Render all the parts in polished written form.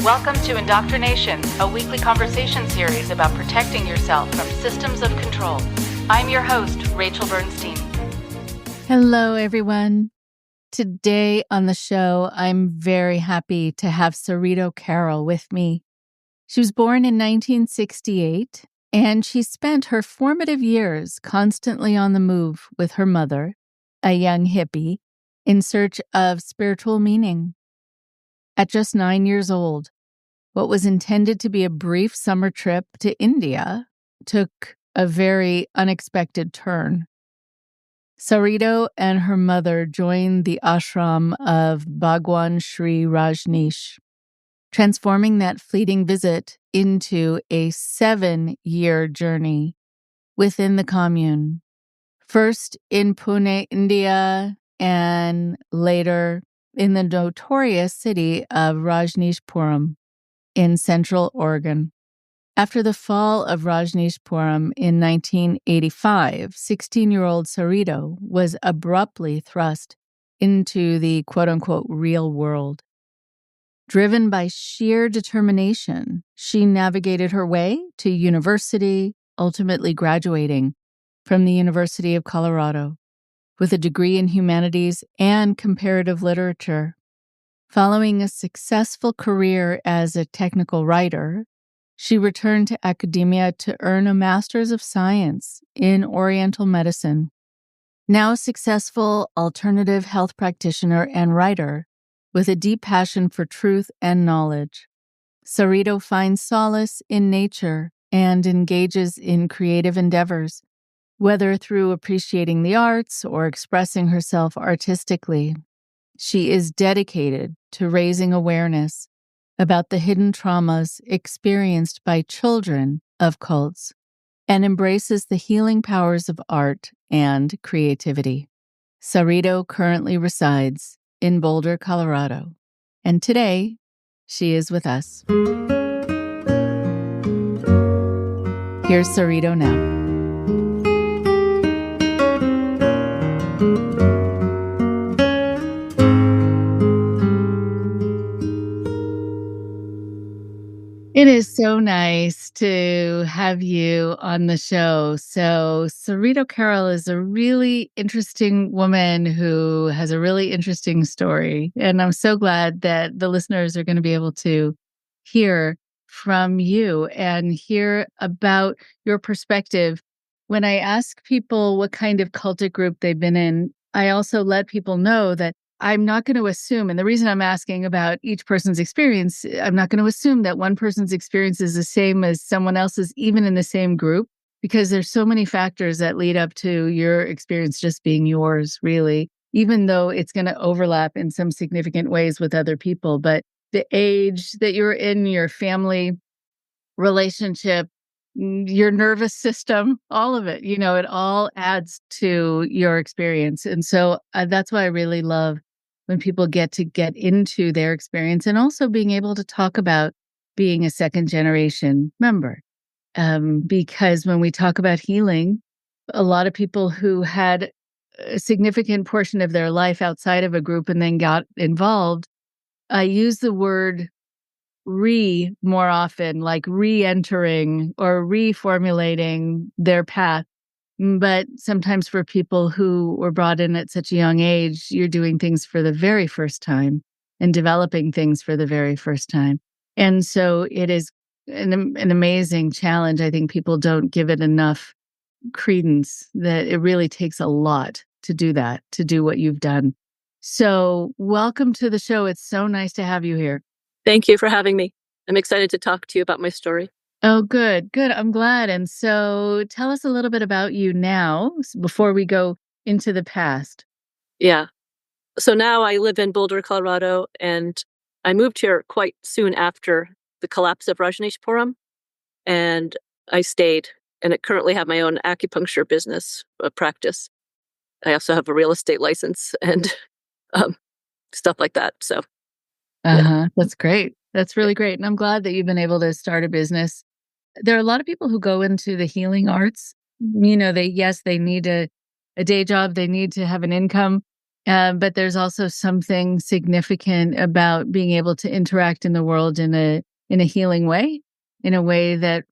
Welcome to IndoctriNation, a weekly conversation series about protecting yourself from systems of control. I'm your host, Rachel Bernstein. Hello, everyone. Today on the show, I'm very happy to have Sarito Carroll with me. She was born in 1968, and she spent her formative years constantly on the move with her mother, a young hippie, in search of spiritual meaning. At just 9 years old, what was intended to be a brief summer trip to India took a very unexpected turn. Sarito and her mother joined the ashram of Bhagwan Shri Rajneesh, transforming that fleeting visit into a 7-year journey within the commune, first in Pune, India, and later in the notorious city of Rajneeshpuram in Central Oregon. After the fall of Rajneeshpuram in 1985, 16-year-old Sarito was abruptly thrust into the quote-unquote real world. Driven by sheer determination, she navigated her way to university, ultimately graduating from the University of Colorado with a degree in humanities and comparative literature. Following a successful career as a technical writer, she returned to academia to earn a Master's of Science in Oriental Medicine. Now a successful alternative health practitioner and writer with a deep passion for truth and knowledge, Sarito finds solace in nature and engages in creative endeavors, whether through appreciating the arts or expressing herself artistically. She is dedicated to raising awareness about the hidden traumas experienced by children of cults and embraces the healing powers of art and creativity. Sarito currently resides in Boulder, Colorado, and today she is with us. Here's Sarito now. It is so nice to have you on the show. So, Sarito Carroll is a really interesting woman who has a really interesting story. And I'm so glad that the listeners are going to be able to hear from you and hear about your perspective. When I ask people what kind of cultic group they've been in, I also let people know that I'm not going to assume, and the reason I'm asking about each person's experience, I'm not going to assume that one person's experience is the same as someone else's, even in the same group, because there's so many factors that lead up to your experience just being yours, really, even though it's going to overlap in some significant ways with other people. But the age that you're in, your family relationship, your nervous system, all of it, it all adds to your experience. And so that's why I really love when people get into their experience and also being able to talk about being a second generation member. Because when we talk about healing, a lot of people who had a significant portion of their life outside of a group and then got involved, use the word more often, like re-entering or reformulating their path. But sometimes for people who were brought in at such a young age, you're doing things for the very first time and developing things for the very first time. And so it is an amazing challenge. I think people don't give it enough credence, that it really takes a lot to do that, to do what you've done. So welcome to the show. It's so nice to have you here. Thank you for having me. I'm excited to talk to you about my story. Oh, good. I'm glad. And so tell us a little bit about you now before we go into the past. Yeah. So now I live in Boulder, Colorado, and I moved here quite soon after the collapse of Rajneeshpuram, and I stayed. And I currently have my own acupuncture business practice. I also have a real estate license and stuff like that. So, yeah. That's great. That's really great. And I'm glad that you've been able to start a business. There are a lot of people who go into the healing arts. They need a day job. They need to have an income. But there's also something significant about being able to interact in the world in a healing way, in a way that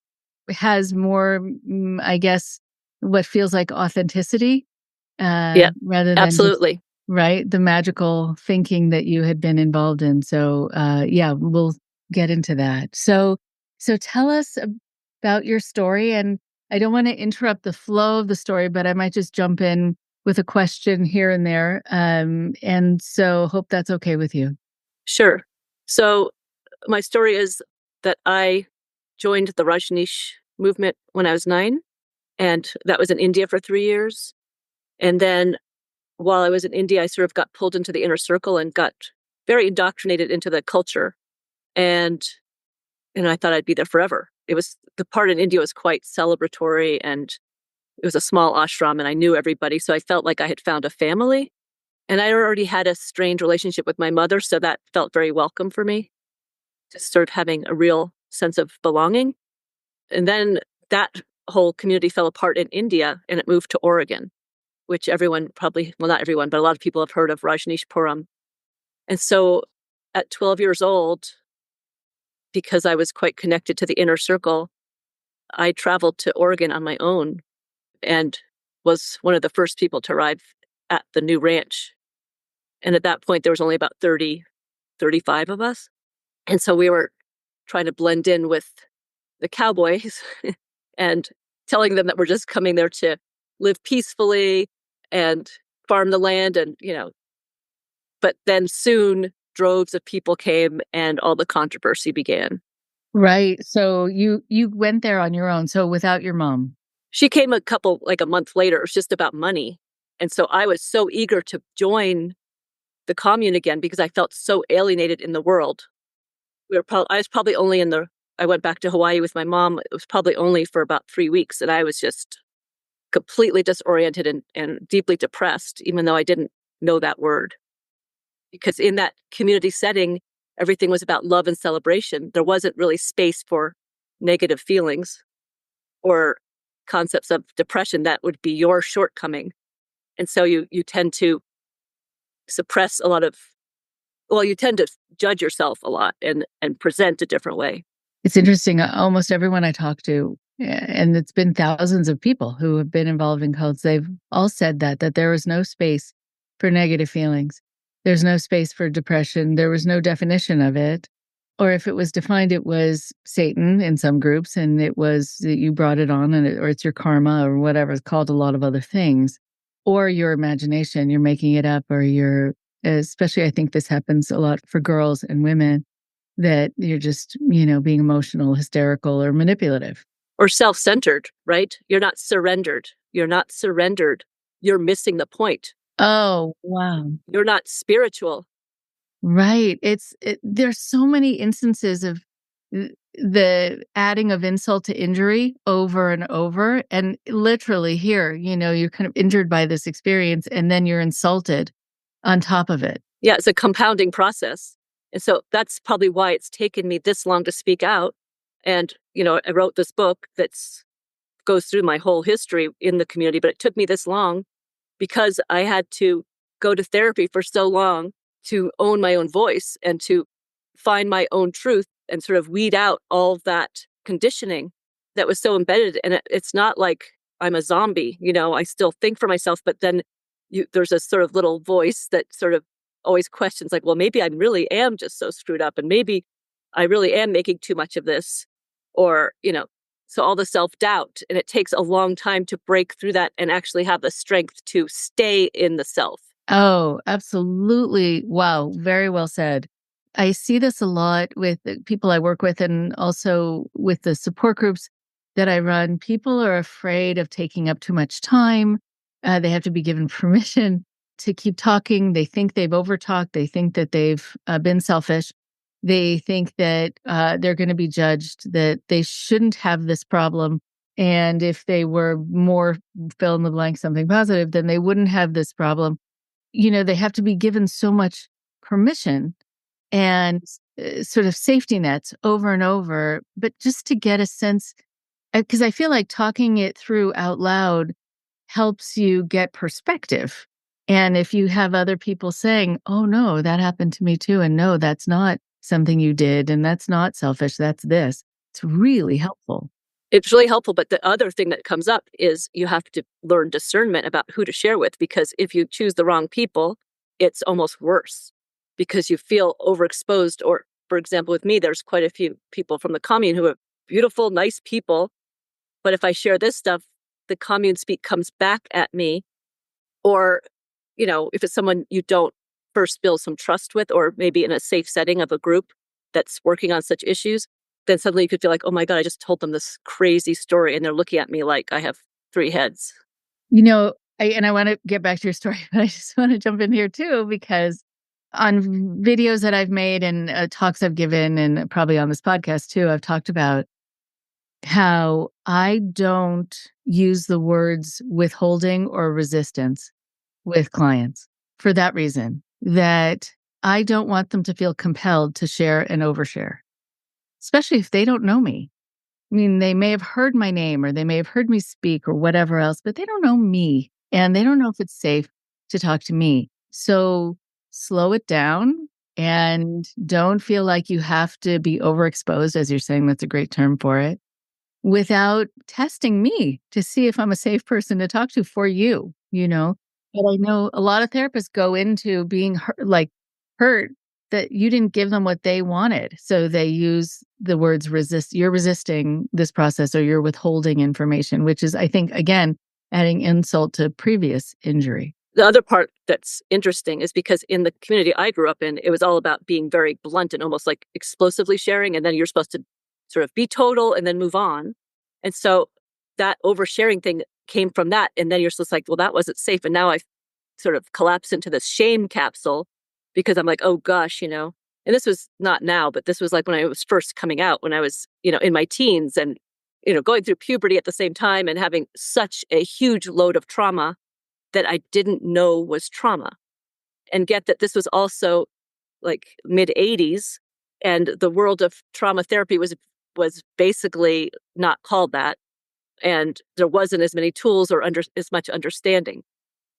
has more, I guess, what feels like authenticity, Yeah, rather than just, absolutely. right, the magical thinking that you had been involved in. So, yeah, we'll get into that. So tell us about your story, and I don't want to interrupt the flow of the story, but I might just jump in with a question here and there. And so hope that's okay with you. Sure. So my story is that I joined the Rajneesh movement when I was 9, and that was in India for 3 years. And then while I was in India, I sort of got pulled into the inner circle and got very indoctrinated into the culture. And I thought I'd be there forever. It was the part in India was quite celebratory, and it was a small ashram, and I knew everybody, so I felt like I had found a family. And I already had a strained relationship with my mother, so that felt very welcome for me, just sort of having a real sense of belonging. And then that whole community fell apart in India, and it moved to Oregon, which everyone probably, well, not everyone, but a lot of people have heard of Rajneesh Puram. And so at 12 years old, because I was quite connected to the inner circle, I traveled to Oregon on my own and was one of the first people to arrive at the new ranch. And at that point, there was only about 30, 35 of us. And so we were trying to blend in with the cowboys and telling them that we're just coming there to live peacefully and farm the land. And, but then soon droves of people came and all the controversy began. Right. So you went there on your own, so without your mom. She came like a month later. It was just about money. And so I was so eager to join the commune again because I felt so alienated in the world. I was probably only I went back to Hawaii with my mom. It was probably only for about 3 weeks. And I was just completely disoriented and deeply depressed, even though I didn't know that word. Because in that community setting, everything was about love and celebration. There wasn't really space for negative feelings or concepts of depression. That would be your shortcoming. And so you tend to suppress a lot of, well, you tend to judge yourself a lot and present a different way. It's interesting. Almost everyone I talk to, and it's been thousands of people who have been involved in cults, they've all said that there was no space for negative feelings. There's no space for depression. There was no definition of it. Or if it was defined, it was Satan in some groups, and it was that you brought it on, or it's your karma, or whatever. It's called a lot of other things. Or your imagination, you're making it up, or especially I think this happens a lot for girls and women, that you're just, being emotional, hysterical, or manipulative. Or self-centered, right? You're not surrendered. You're not surrendered. You're missing the point. Oh, wow. You're not spiritual. Right. There's so many instances of the adding of insult to injury over and over. And literally here, you're kind of injured by this experience, and then you're insulted on top of it. Yeah, it's a compounding process. And so that's probably why it's taken me this long to speak out. And, I wrote this book that goes through my whole history in the community, but it took me this long because I had to go to therapy for so long to own my own voice and to find my own truth and sort of weed out all of that conditioning that was so embedded. And it's not like I'm a zombie, I still think for myself, but then there's a sort of little voice that sort of always questions, like, well, maybe I really am just so screwed up, and maybe I really am making too much of this, or, so all the self-doubt. And it takes a long time to break through that and actually have the strength to stay in the self. Oh, absolutely. Wow. Very well said. I see this a lot with the people I work with, and also with the support groups that I run. People are afraid of taking up too much time. They have to be given permission to keep talking. They think they've overtalked. They think that they've been selfish. They think that they're going to be judged, that they shouldn't have this problem. And if they were more fill in the blank something positive, then they wouldn't have this problem. They have to be given so much permission and sort of safety nets over and over, but just to get a sense, because I feel like talking it through out loud helps you get perspective. And if you have other people saying, oh, no, that happened to me too. And no, that's not something you did. And that's not selfish. That's this. It's really helpful. It's really helpful. But the other thing that comes up is you have to learn discernment about who to share with, because if you choose the wrong people, it's almost worse because you feel overexposed. Or, for example, with me, there's quite a few people from the commune who are beautiful, nice people. But if I share this stuff, the commune speak comes back at me. Or, if it's someone you don't first build some trust with, or maybe in a safe setting of a group that's working on such issues, then suddenly you could feel like, oh my God, I just told them this crazy story and they're looking at me like I have 3 heads. I want to get back to your story, but I just want to jump in here too, because on videos that I've made and talks I've given, and probably on this podcast too, I've talked about how I don't use the words withholding or resistance with clients for that reason, that I don't want them to feel compelled to share and overshare, especially if they don't know me. I mean, they may have heard my name or they may have heard me speak or whatever else, but they don't know me and they don't know if it's safe to talk to me. So slow it down and don't feel like you have to be overexposed, as you're saying, that's a great term for it, without testing me to see if I'm a safe person to talk to for you, But I know a lot of therapists go into being hurt that you didn't give them what they wanted. So they use the words resist. You're resisting this process or you're withholding information, which is, I think, again, adding insult to previous injury. The other part that's interesting is because in the community I grew up in, it was all about being very blunt and almost like explosively sharing. And then you're supposed to sort of be total and then move on. And so that oversharing thing came from that. And then you're just like, well, that wasn't safe. And now I sort of collapse into this shame capsule because I'm like, oh gosh, and this was not now, but this was like when I was first coming out, when I was, in my teens and, going through puberty at the same time and having such a huge load of trauma that I didn't know was trauma. And get that this was also like mid 80s and the world of trauma therapy was basically not called that. And there wasn't as many tools or as much understanding.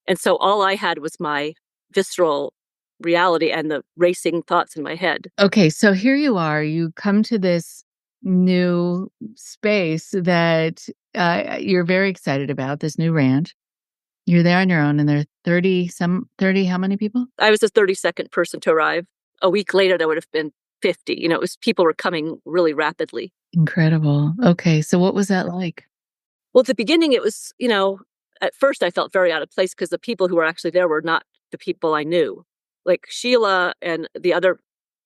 And so all I had was my visceral reality and the racing thoughts in my head. Okay, so here you are. You come to this new space that you're very excited about, this new ranch. You're there on your own, and there are 30, how many people? I was the 32nd person to arrive. A week later, there would have been 50. It was people were coming really rapidly. Incredible. Okay, so what was that like? Well, at the beginning, it was, at first I felt very out of place because the people who were actually there were not the people I knew. Like Sheila and the other,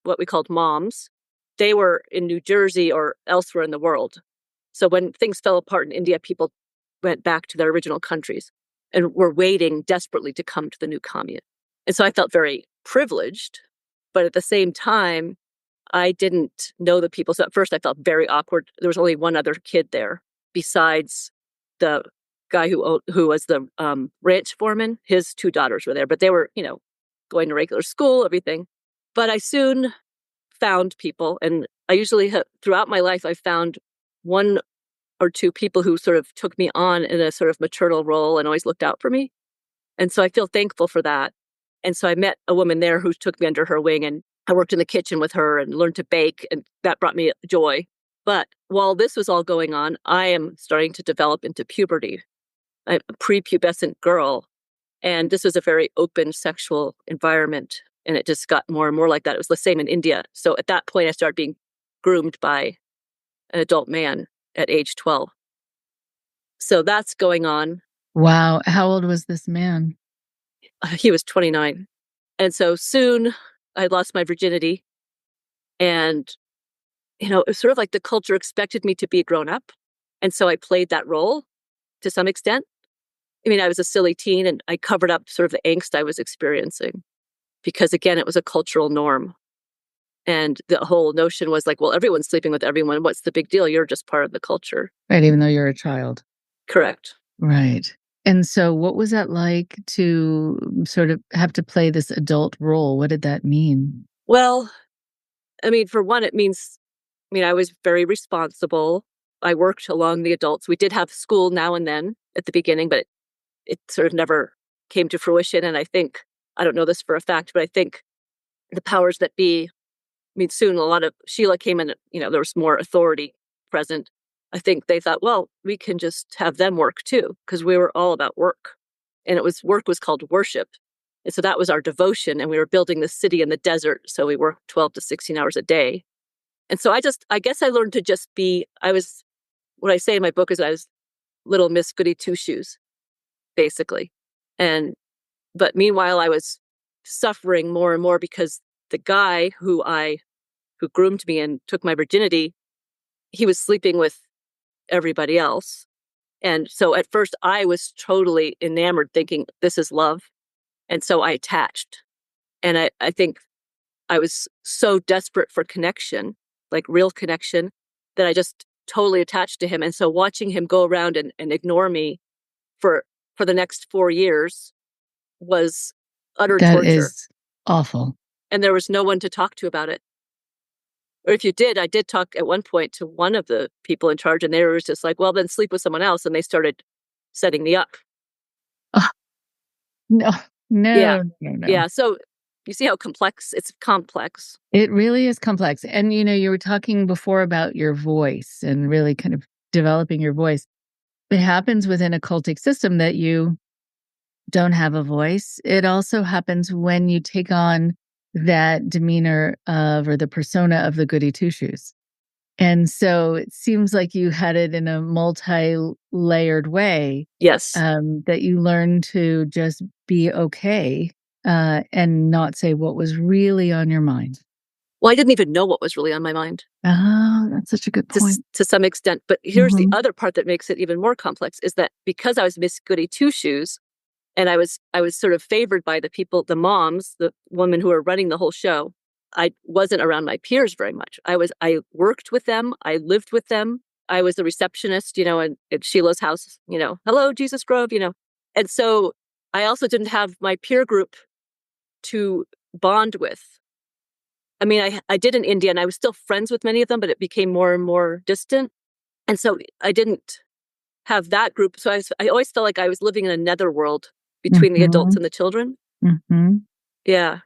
what we called moms, they were in New Jersey or elsewhere in the world. So when things fell apart in India, people went back to their original countries and were waiting desperately to come to the new commune. And so I felt very privileged, but at the same time, I didn't know the people. So at first I felt very awkward. There was only one other kid there besides the guy who was the ranch foreman. His 2 daughters were there, but they were, going to regular school, everything. But I soon found people, and I usually throughout my life, I found 1 or 2 people who sort of took me on in a sort of maternal role and always looked out for me. And so I feel thankful for that. And so I met a woman there who took me under her wing, and I worked in the kitchen with her and learned to bake, and that brought me joy. But while this was all going on, I am starting to develop into puberty. I'm a prepubescent girl, and this was a very open sexual environment, and it just got more and more like that. It was the same in India. So at that point, I started being groomed by an adult man at age 12. So that's going on. Wow. How old was this man? He was 29. And so soon I lost my virginity. And, it was sort of like the culture expected me to be grown up. And so I played that role to some extent. I mean, I was a silly teen and I covered up sort of the angst I was experiencing because, again, it was a cultural norm. And the whole notion was like, well, everyone's sleeping with everyone. What's the big deal? You're just part of the culture. Right, even though you're a child. Correct. Right. And so what was that like to sort of have to play this adult role? What did that mean? Well, I mean, for one, it means, I was very responsible. I worked along the adults. We did have school now and then at the beginning, but it sort of never came to fruition. And I think, I don't know this for a fact, but I think the powers that be, I mean, soon a lot of Sheila came in, there was more authority present. I think they thought, well, we can just have them work too, because we were all about work. And work was called worship. And so that was our devotion. And we were building the city in the desert. So we worked 12 to 16 hours a day. And so I guess I learned to just be, what I say in my book is I was little Miss Goody Two Shoes, basically. But meanwhile, I was suffering more and more because the guy who groomed me and took my virginity, he was sleeping with everybody else. And so at first I was totally enamored, thinking this is love. And so I attached. And I think I was so desperate for connection, like real connection, that I just totally attached to him. And so watching him go around and ignore me for the next 4 years was utter That torture. is awful. And there was no one to talk to about it. Or if you did, I did talk at one point to one of the people in charge, and they were just like, well, then sleep with someone else. And they started setting me up. Oh, no. Yeah. So you see how it's complex. It really is complex. And, you were talking before about your voice and really kind of developing your voice. It happens within a cultic system that you don't have a voice. It also happens when you take on that demeanor or the persona of the goody two shoes. And so it seems like you had it in a multi-layered way. Yes. That you learned to just be okay and not say what was really on your mind. Well, I didn't even know what was really on my mind. Oh, that's such a good point. To some extent. But here's the other part that makes it even more complex, is that because I was Miss Goody Two Shoes, and I was sort of favored by the people, the moms, the women who were running the whole show, I wasn't around my peers very much. I worked with them. I lived with them. I was the receptionist, at Sheila's house, hello, Jesus Grove, And so I also didn't have my peer group to bond with. I mean, I did in India, and I was still friends with many of them, but it became more and more distant. And so I didn't have that group. So I always felt like I was living in a netherworld between the adults and the children. Mm-hmm. Yeah.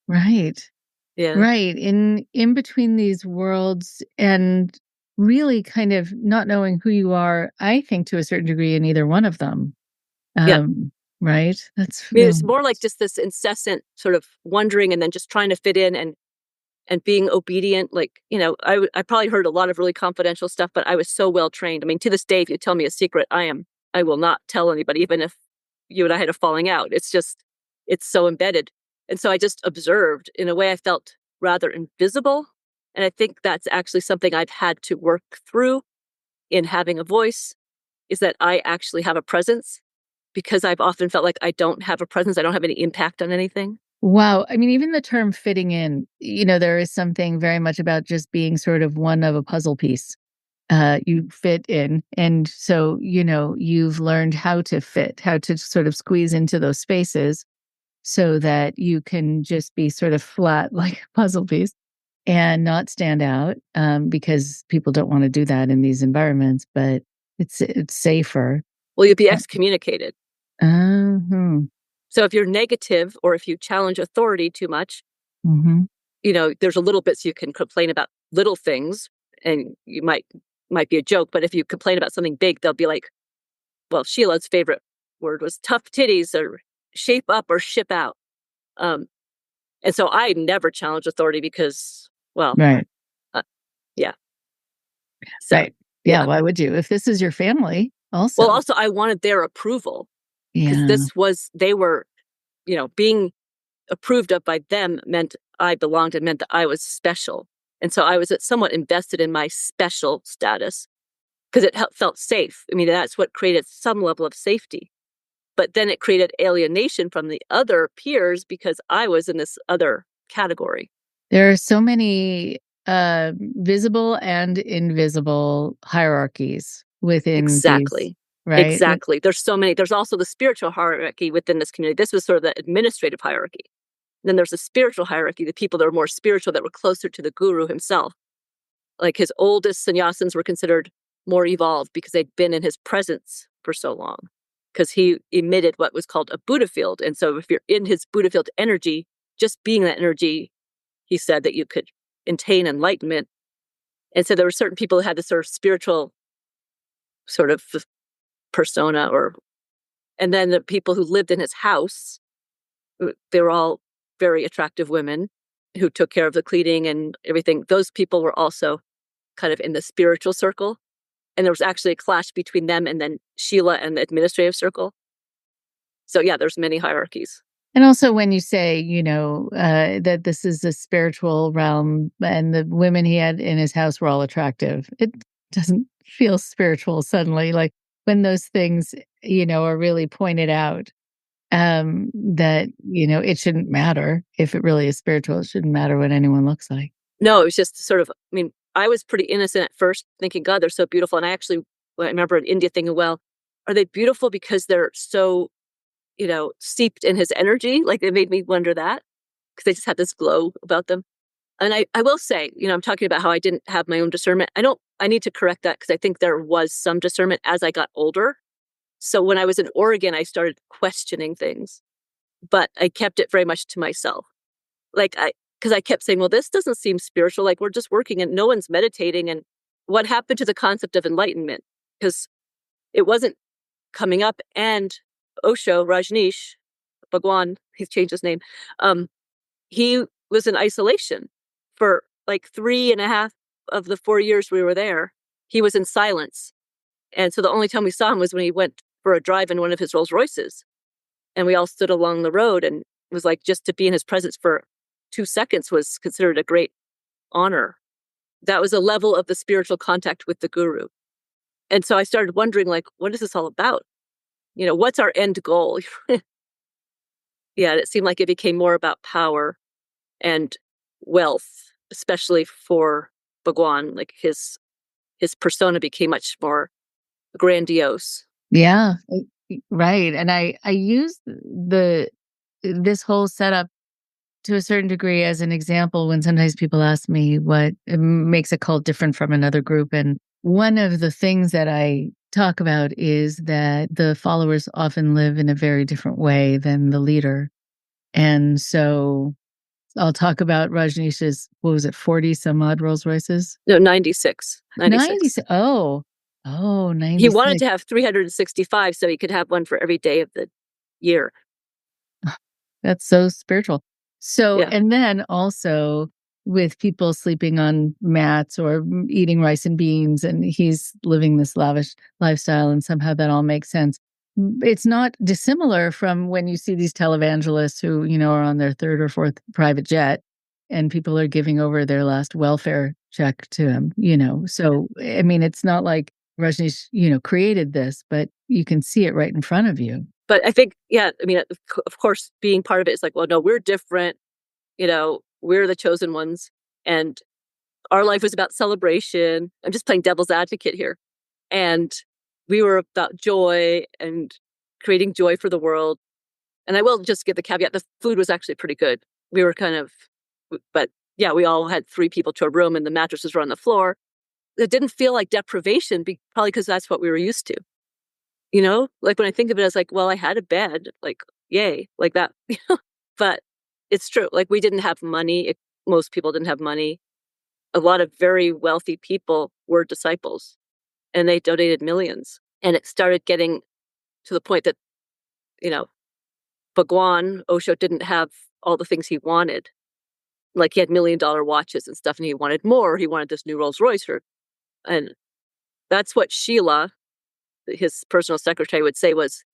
Right. Yeah. Right. In between these worlds, and really kind of not knowing who you are, I think to a certain degree in either one of them. Right. It's more like just this incessant sort of wondering, and then just trying to fit in and being obedient. Like, I probably heard a lot of really confidential stuff, but I was so well trained. I mean, to this day, if you tell me a secret, I will not tell anybody, even if you and I had a falling out. It's so embedded. And so I just observed. In a way, I felt rather invisible. And I think that's actually something I've had to work through in having a voice, is that I actually have a presence, because I've often felt like I don't have a presence. I don't have any impact on anything. Wow. I mean, even the term fitting in, there is something very much about just being sort of one of a puzzle piece. You fit in. And so, you've learned how to fit, how to sort of squeeze into those spaces so that you can just be sort of flat like a puzzle piece and not stand out, because people don't want to do that in these environments, but it's safer. Well, you'll be excommunicated. Uh-huh. So if you're negative, or if you challenge authority too much, there's a little bits you can complain about, little things, and you might be a joke. But if you complain about something big, they'll be like, well, Sheila's favorite word was tough titties, or shape up or ship out. And so I never challenge authority because, well, right. Yeah. So, right. Yeah. Why would you? If this is your family also. Well, also I wanted their approval, because they were, being approved of by them meant I belonged, and meant that I was special. And so I was somewhat invested in my special status, because it felt safe. I mean, that's what created some level of safety. But then it created alienation from the other peers, because I was in this other category. There are so many visible and invisible hierarchies within Exactly. these, right? Exactly. There's so many. There's also the spiritual hierarchy within this community. This was sort of the administrative hierarchy. Then there's a spiritual hierarchy, the people that are more spiritual, that were closer to the guru himself. Like his oldest sannyasins were considered more evolved because they'd been in his presence for so long. because he emitted what was called a Buddha field. And so if you're in his Buddha field energy, just being that energy, he said that you could attain enlightenment. And so there were certain people who had this sort of spiritual sort of persona, and then the people who lived in his house, they were all very attractive women who took care of the cleaning and everything. Those people were also kind of in the spiritual circle. And there was actually a clash between them and then Sheila and the administrative circle. So yeah, there's many hierarchies. And also when you say, that this is a spiritual realm and the women he had in his house were all attractive, it doesn't feel spiritual suddenly. Like when those things, are really pointed out, that, it shouldn't matter if it really is spiritual. It shouldn't matter what anyone looks like. No, it was just sort of, I was pretty innocent at first, thinking, God, they're so beautiful. And I remember in India thinking, well, are they beautiful because they're so, steeped in his energy? Like it made me wonder that, because they just had this glow about them. And I will say, I'm talking about how I didn't have my own discernment. I need to correct that, because I think there was some discernment as I got older. So when I was in Oregon, I started questioning things, but I kept it very much to myself. Because I kept saying, well, this doesn't seem spiritual. Like we're just working and no one's meditating. And what happened to the concept of enlightenment? Because it wasn't coming up. And Osho, Rajneesh, Bhagwan, he's changed his name. He was in isolation for like 3.5 of the 4 years we were there. He was in silence. And so the only time we saw him was when he went for a drive in one of his Rolls Royces. And we all stood along the road, and it was like just to be in his presence for 2 seconds was considered a great honor. That was a level of the spiritual contact with the guru. And so I started wondering, like, what is this all about? What's our end goal? Yeah, it seemed like it became more about power and wealth, especially for Bhagwan. Like his persona became much more grandiose. Yeah, right. And I use this whole setup to a certain degree as an example when sometimes people ask me what makes a cult different from another group. And one of the things that I talk about is that the followers often live in a very different way than the leader. And so I'll talk about Rajneesh's, 40 some odd Rolls Royces? No, 96. 96. Oh, 96. He wanted to have 365 so he could have one for every day of the year. That's so spiritual. So, Yeah. And then also with people sleeping on mats or eating rice and beans, and he's living this lavish lifestyle, and somehow that all makes sense. It's not dissimilar from when you see these televangelists who, are on their 3rd or 4th private jet, and people are giving over their last welfare check to him, So, it's not like Rajneesh, created this, but you can see it right in front of you. But I think, yeah, of course, being part of it is like, well, no, we're different. We're the chosen ones. And our life was about celebration. I'm just playing devil's advocate here. And we were about joy and creating joy for the world. And I will just give the caveat, the food was actually pretty good. We were but yeah, we all had 3 people to a room and the mattresses were on the floor. It didn't feel like deprivation, probably because that's what we were used to. Like when I think of it as like, well, I had a bed, like, yay, like that. But it's true. Like we didn't have money. Most people didn't have money. A lot of very wealthy people were disciples, and they donated millions. And it started getting to the point that, Bhagwan, Osho, didn't have all the things he wanted. Like he had $1 million watches and stuff, and he wanted more. He wanted this new Rolls Royce. And that's what Sheila, his personal secretary, would say was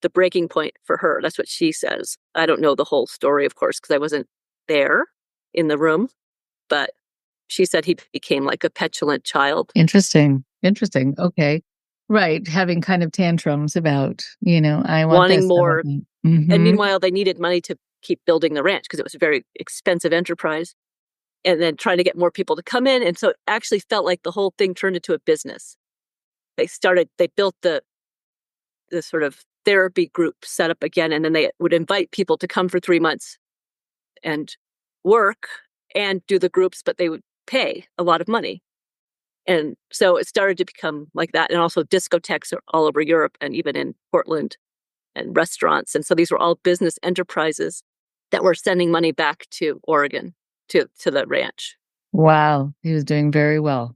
the breaking point for her. That's what she says. I don't know the whole story, of course, because I wasn't there in the room, but she said he became like a petulant child. Interesting. Okay. Right. Having kind of tantrums about, I want wanting this, more. Mm-hmm. And meanwhile, they needed money to keep building the ranch because it was a very expensive enterprise. And then trying to get more people to come in. And so it actually felt like the whole thing turned into a business. They built the sort of therapy group set up again. And then they would invite people to come for 3 months and work and do the groups, but they would pay a lot of money. And so it started to become like that. And also discotheques all over Europe and even in Portland. and restaurants. And so these were all business enterprises that were sending money back to Oregon, to the ranch. Wow. He was doing very well.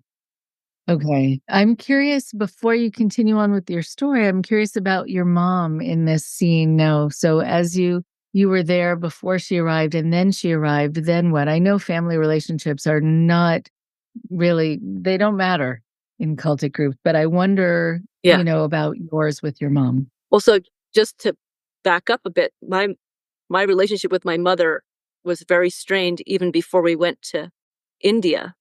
Okay. I'm curious, before you continue on with your story, I'm curious about your mom in this scene now. So as you were there before she arrived and then she arrived, then what? I know family relationships are not really, they don't matter in cultic groups, but I wonder, Yeah. about yours with your mom. Well, so just to back up a bit, my relationship with my mother was very strained even before we went to India.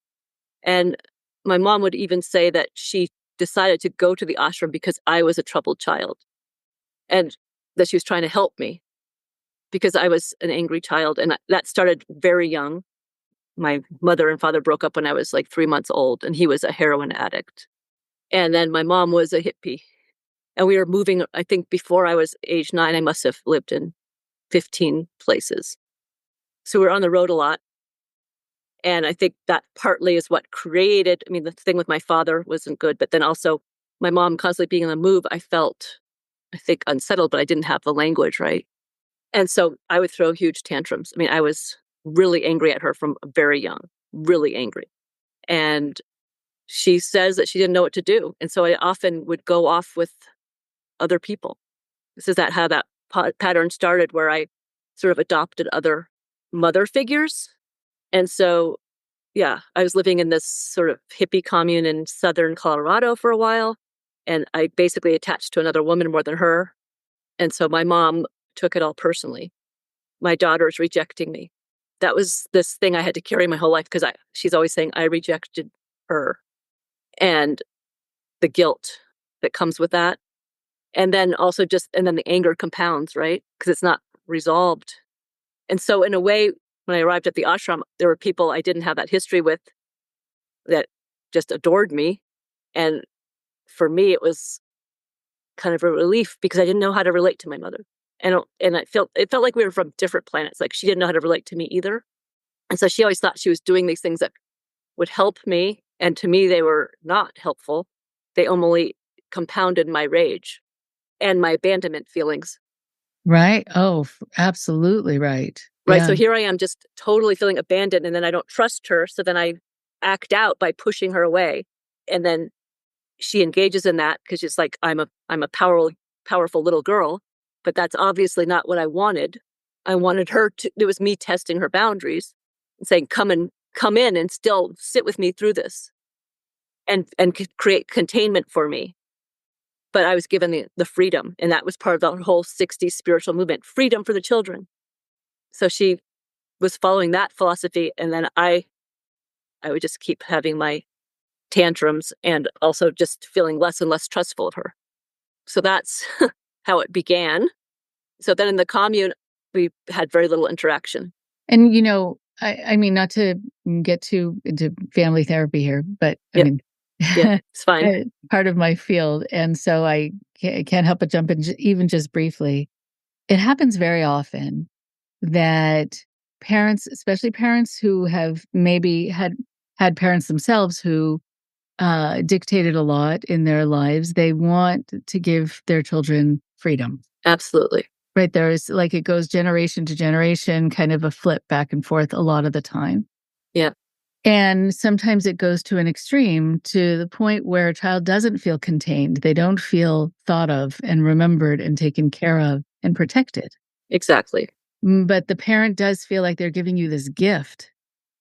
And my mom would even say that she decided to go to the ashram because I was a troubled child, and that she was trying to help me because I was an angry child. And that started very young. My mother and father broke up when I was like 3 months old, and he was a heroin addict. And then my mom was a hippie. And we were moving, I think before I was age 9, I must have lived in 15 places. So we were on the road a lot. And I think that partly is what created, the thing with my father wasn't good, but then also my mom constantly being on the move, I felt, I think, unsettled, but I didn't have the language, right? And so I would throw huge tantrums. I was really angry at her from very young, really angry. And she says that she didn't know what to do. And so I often would go off with other people. This is how that pattern started, where I sort of adopted other mother figures. And so, yeah, I was living in this sort of hippie commune in southern Colorado for a while. And I basically attached to another woman more than her. And so my mom took it all personally. My daughter's rejecting me. That was this thing I had to carry my whole life, because she's always saying I rejected her. And the guilt that comes with that. And then also and then the anger compounds, right? Because it's not resolved. And so in a way, when I arrived at the ashram, there were people I didn't have that history with that just adored me. And for me, it was kind of a relief, because I didn't know how to relate to my mother. And it felt like we were from different planets. Like, she didn't know how to relate to me either. And so she always thought she was doing these things that would help me. And to me, they were not helpful. They only compounded my rage and my abandonment feelings. Right. Oh, absolutely right. Right. Yeah. So here I am, just totally feeling abandoned. And then I don't trust her. So then I act out by pushing her away. And then she engages in that because it's like, I'm a powerful little girl. But that's obviously not what I wanted. I wanted her to, it was me testing her boundaries and saying, come in and still sit with me through this and create containment for me. But I was given the freedom, and that was part of the whole 60s spiritual movement, freedom for the children. So she was following that philosophy, and then I would just keep having my tantrums and also just feeling less and less trustful of her. So that's how it began. So then in the commune, we had very little interaction. And, I mean, not to get too into family therapy here, but I mean, yeah, it's fine. Part of my field. And so I can't help but jump in even just briefly. It happens very often that parents, especially parents who have maybe had parents themselves who dictated a lot in their lives, they want to give their children freedom. Absolutely. Right. There's like, it goes generation to generation, kind of a flip back and forth a lot of the time. Yeah. And sometimes it goes to an extreme, to the point where a child doesn't feel contained. They don't feel thought of and remembered and taken care of and protected. Exactly. But the parent does feel like they're giving you this gift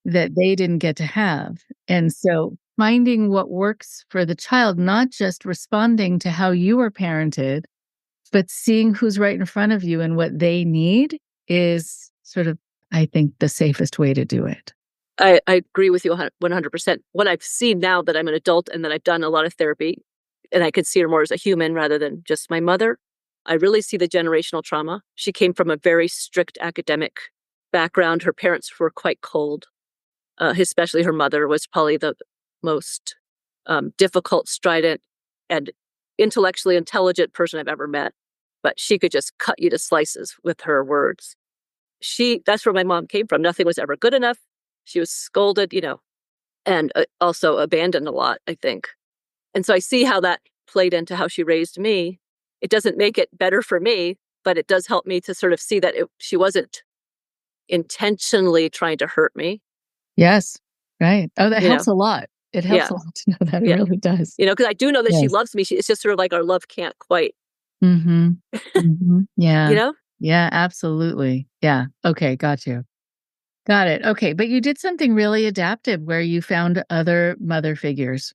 that they didn't get to have. And so finding what works for the child, not just responding to how you were parented, but seeing who's right in front of you and what they need, is sort of, I think, the safest way to do it. I agree with you 100%. What I've seen now that I'm an adult and that I've done a lot of therapy, and I could see her more as a human rather than just my mother, I really see the generational trauma. She came from a very strict academic background. Her parents were quite cold. Especially her mother was probably the most difficult, strident, and intellectually intelligent person I've ever met. But she could just cut you to slices with her words. That's where my mom came from. Nothing was ever good enough. She was scolded, and also abandoned a lot, I think. And so I see how that played into how she raised me. It doesn't make it better for me, but it does help me to sort of see that she wasn't intentionally trying to hurt me. Yes. Right. Oh, that You helps know? a lot. It helps Yeah. a lot to know that. It Yeah. really does. Because I do know that she Yes. loves me. It's just sort of like our love can't quite, Mm-hmm. Mm-hmm. Yeah. you know? Yeah, absolutely. Yeah. Okay. Got you. Got it. Okay. But you did something really adaptive where you found other mother figures.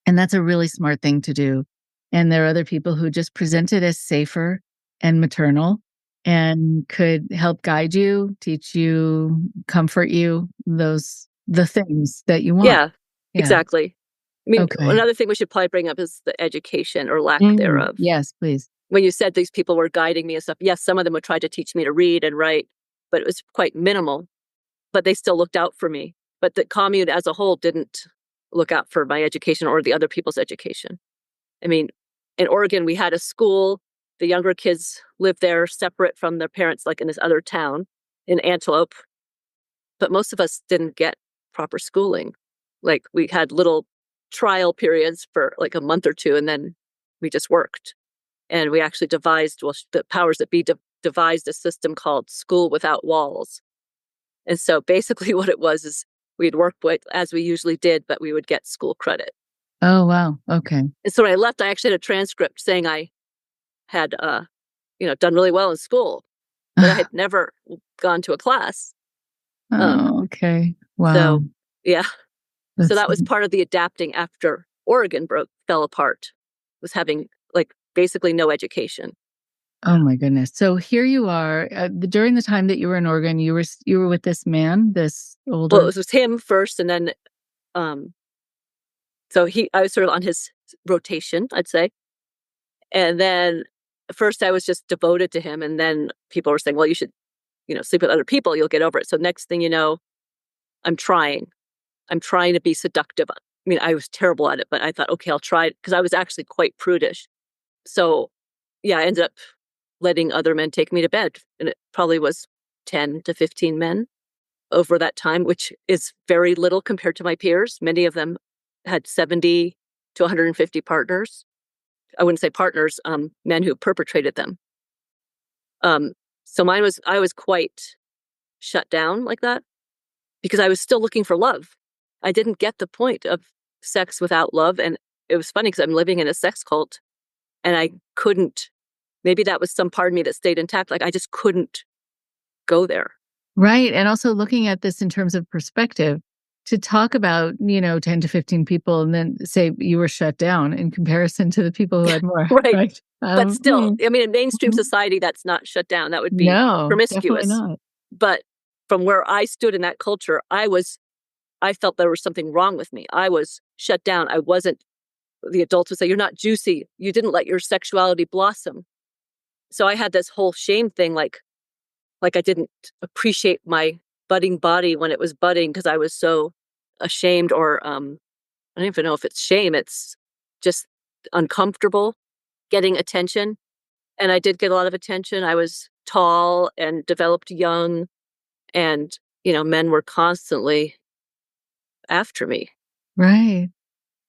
And that's a really smart thing to do. And there are other people who just present it as safer and maternal and could help guide you, teach you, comfort you, the things that you want. Yeah, Yeah. exactly. I mean, Okay. another thing we should probably bring up is the education or lack thereof. Yes, please. When you said these people were guiding me and stuff, yes, some of them would try to teach me to read and write, but it was quite minimal. But they still looked out for me. But the commune as a whole didn't look out for my education or the other people's education. I mean, in Oregon, we had a school. The younger kids lived there separate from their parents, like in this other town in Antelope. But most of us didn't get proper schooling. Like we had little trial periods for like a month or two, and then we just worked. And we actually devised, well, the powers that be devised a system called School Without Walls. And so basically what it was is we'd work with, as we usually did, but we would get school credit. Oh, wow. Okay. And so when I left, I actually had a transcript saying I had, done really well in school, but I had never gone to a class. Oh, okay. Wow. So, yeah. So That's that was part of the adapting after Oregon fell apart, was having like basically no education. Oh my goodness. So here you are during the time that you were in Oregon, you were with this man, this older. Well, it was him first, and then so I was sort of on his rotation, I'd say. And then first I was just devoted to him, and then people were saying, well, you should, sleep with other people, you'll get over it. So next thing you know, I'm trying to be seductive. I mean, I was terrible at it, but I thought, okay, I'll try it, because I was actually quite prudish. So yeah, I ended up letting other men take me to bed, and it probably was 10 to 15 men over that time, which is very little compared to my peers. Many of them had 70 to 150 partners. I wouldn't say partners, men who perpetrated them. So I was quite shut down like that because I was still looking for love. I didn't get the point of sex without love. And it was funny because I'm living in a sex cult, and I couldn't, maybe that was some part of me that stayed intact. Like I just couldn't go there. Right. And also looking at this in terms of perspective, to talk about, 10 to 15 people and then say you were shut down in comparison to the people who had more. Right. Right. But still, I mean, in mainstream Mhm. society, that's not shut down. That would be No, promiscuous. definitely not. But from where I stood in that culture, I felt there was something wrong with me. I was shut down. I wasn't, the adults would say, you're not juicy. You didn't let your sexuality blossom. So I had this whole shame thing, like I didn't appreciate my budding body when it was budding because I was so ashamed, or I don't even know if it's shame. It's just uncomfortable getting attention. And I did get a lot of attention. I was tall and developed young, and, men were constantly after me. Right.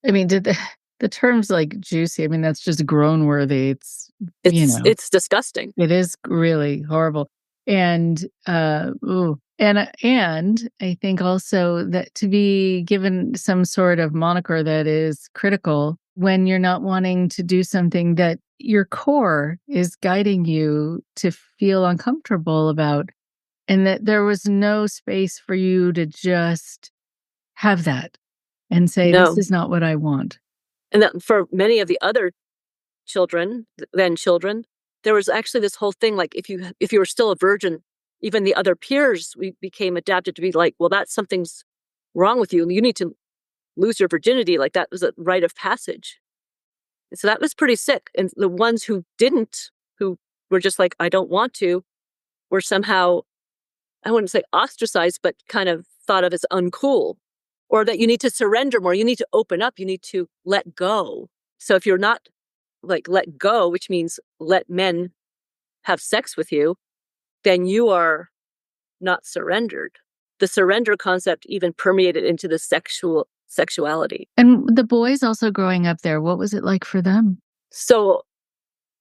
I mean, did the terms like juicy, I mean, that's just groan worthy. It's disgusting. It is really horrible. And and I think also that to be given some sort of moniker that is critical when you're not wanting to do something that your core is guiding you to feel uncomfortable about, and that there was no space for you to just have that and say, this No. is not what I want. And that for many of the other children, there was actually this whole thing, like if you were still a virgin, even the other peers, we became adapted to be like, well, that's something's wrong with you. You need to lose your virginity. Like that was a rite of passage. And so that was pretty sick. And the ones who didn't, who were just like, I don't want to, were somehow, I wouldn't say ostracized, but kind of thought of as uncool, or that you need to surrender more. You need to open up. You need to let go. So if you're not like let go, which means let men have sex with you, then you are not surrendered. The surrender concept even permeated into the sexuality. And the boys also growing up there, what was it like for them? So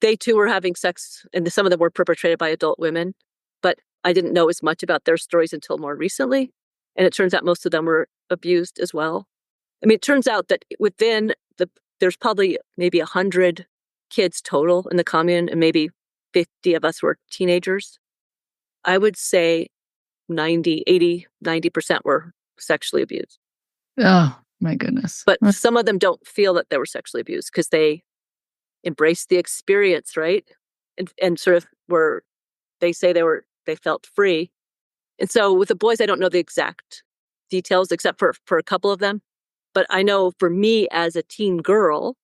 they too were having sex, and some of them were perpetrated by adult women, but I didn't know as much about their stories until more recently. And it turns out most of them were abused as well. I mean, it turns out that there's probably maybe 100 kids total in the commune, and maybe 50 of us were teenagers. I would say 90% were sexually abused. Oh, my goodness. But some of them don't feel that they were sexually abused because they embraced the experience, right? And sort of they say they felt free. And so with the boys, I don't know the exact details except for a couple of them. But I know for me as a teen girl,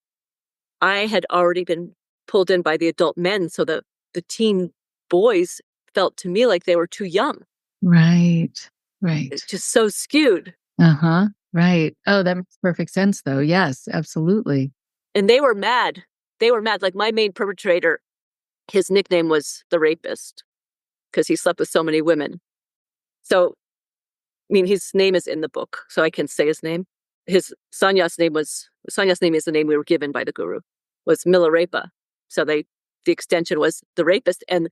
I had already been pulled in by the adult men. So the teen boys felt to me like they were too young. Right. It's just so skewed. Uh-huh. Right. Oh, that makes perfect sense, though. Yes, absolutely. And they were mad. They were mad. Like my main perpetrator, his nickname was the rapist because he slept with so many women. So, I mean, his name is in the book, so I can say his name. His Sanya's name is the name we were given by the guru, was Milarepa. So the extension was the rapist. And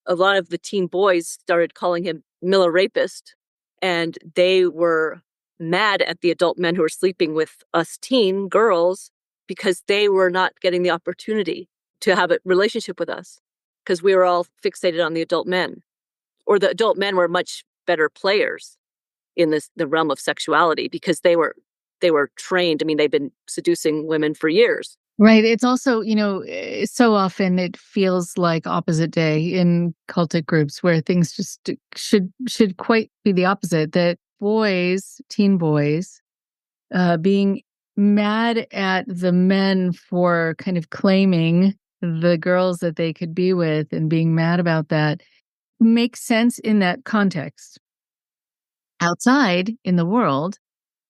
a lot of the teen boys started calling him Milarapist. And they were mad at the adult men who were sleeping with us teen girls because they were not getting the opportunity to have a relationship with us because we were all fixated on the adult men, or the adult men were much better players in the realm of sexuality because they were trained. I mean, they've been seducing women for years. Right. It's also, so often it feels like opposite day in cultic groups where things just should quite be the opposite, that teen boys, being mad at the men for kind of claiming the girls that they could be with and being mad about that makes sense in that context. Outside in the world,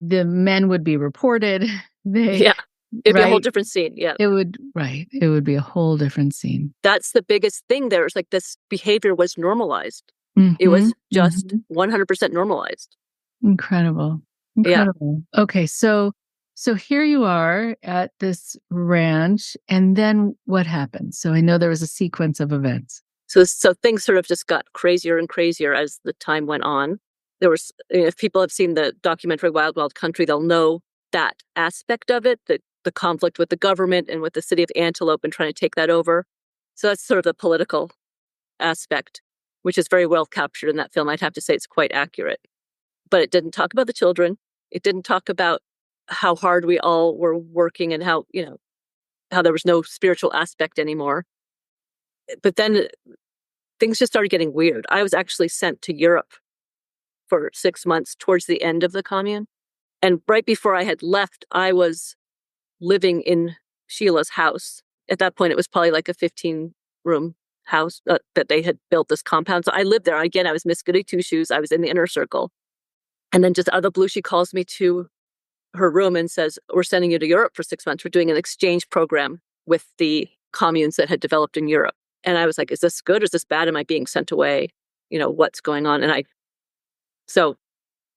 the men would be reported. Yeah. It'd be a whole different scene. Yeah. It would be a whole different scene. That's the biggest thing there. It's like this behavior was normalized. Mm-hmm, it was just 100% normalized. Incredible. Yeah. Okay, so here you are at this ranch, and then what happened? So I know there was a sequence of events. So things sort of just got crazier and crazier as the time went on. There was, if people have seen the documentary Wild Wild Country, they'll know that aspect of it, the conflict with the government and with the city of Antelope and trying to take that over. So that's sort of the political aspect, which is very well captured in that film. I'd have to say it's quite accurate. But it didn't talk about the children. It didn't talk about how hard we all were working and how there was no spiritual aspect anymore. But then things just started getting weird. I was actually sent to Europe for 6 months towards the end of the commune. And right before I had left, I was living in Sheila's house. At that point, it was probably like a 15-room house that they had built this compound. So I lived there. Again, I was Miss Goody Two-Shoes. I was in the inner circle. And then just out of the blue, she calls me to her room and says, we're sending you to Europe for 6 months. We're doing an exchange program with the communes that had developed in Europe. And I was like, is this good or is this bad? Am I being sent away? What's going on? So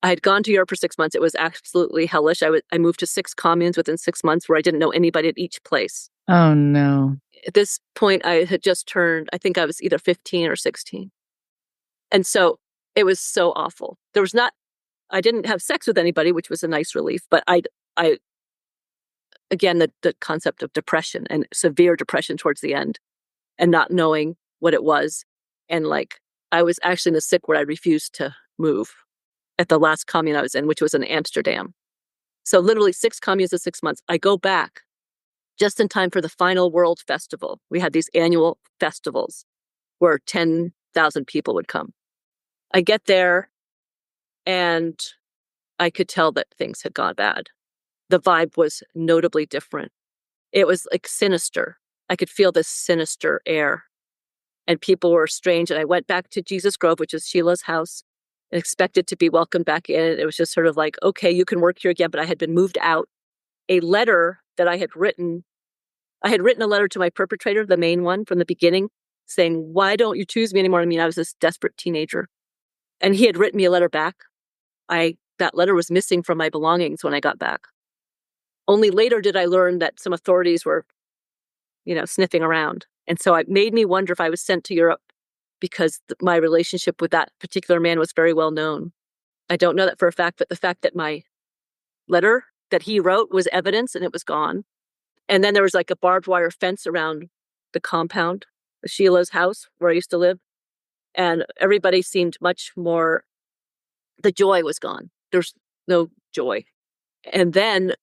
I had gone to Europe for 6 months. It was absolutely hellish. I moved to 6 communes within 6 months where I didn't know anybody at each place. Oh, no. At this point, I had just turned, I think I was either 15 or 16. And so it was so awful. I didn't have sex with anybody, which was a nice relief. But again, the concept of depression and severe depression towards the end and not knowing what it was. And I was actually in the sick where I refused to move at the last commune I was in, which was in Amsterdam. So literally 6 communes in 6 months. I go back just in time for the final World Festival. We had these annual festivals where 10,000 people would come. I get there and I could tell that things had gone bad. The vibe was notably different. It was sinister. I could feel this sinister air. And people were strange. And I went back to Jesus Grove, which is Sheila's house, and expected to be welcomed back in. It was just sort of like, okay, you can work here again. But I had been moved out. A letter that I had written a letter to my perpetrator, the main one from the beginning, saying, why don't you choose me anymore? I mean, I was this desperate teenager. And he had written me a letter back. That letter was missing from my belongings when I got back. Only later did I learn that some authorities were, sniffing around. And so it made me wonder if I was sent to Europe because my relationship with that particular man was very well known. I don't know that for a fact, but the fact that my letter that he wrote was evidence and it was gone. And then there was like a barbed wire fence around the compound, Sheila's house where I used to live. And everybody seemed much more, the joy was gone. There's no joy. And then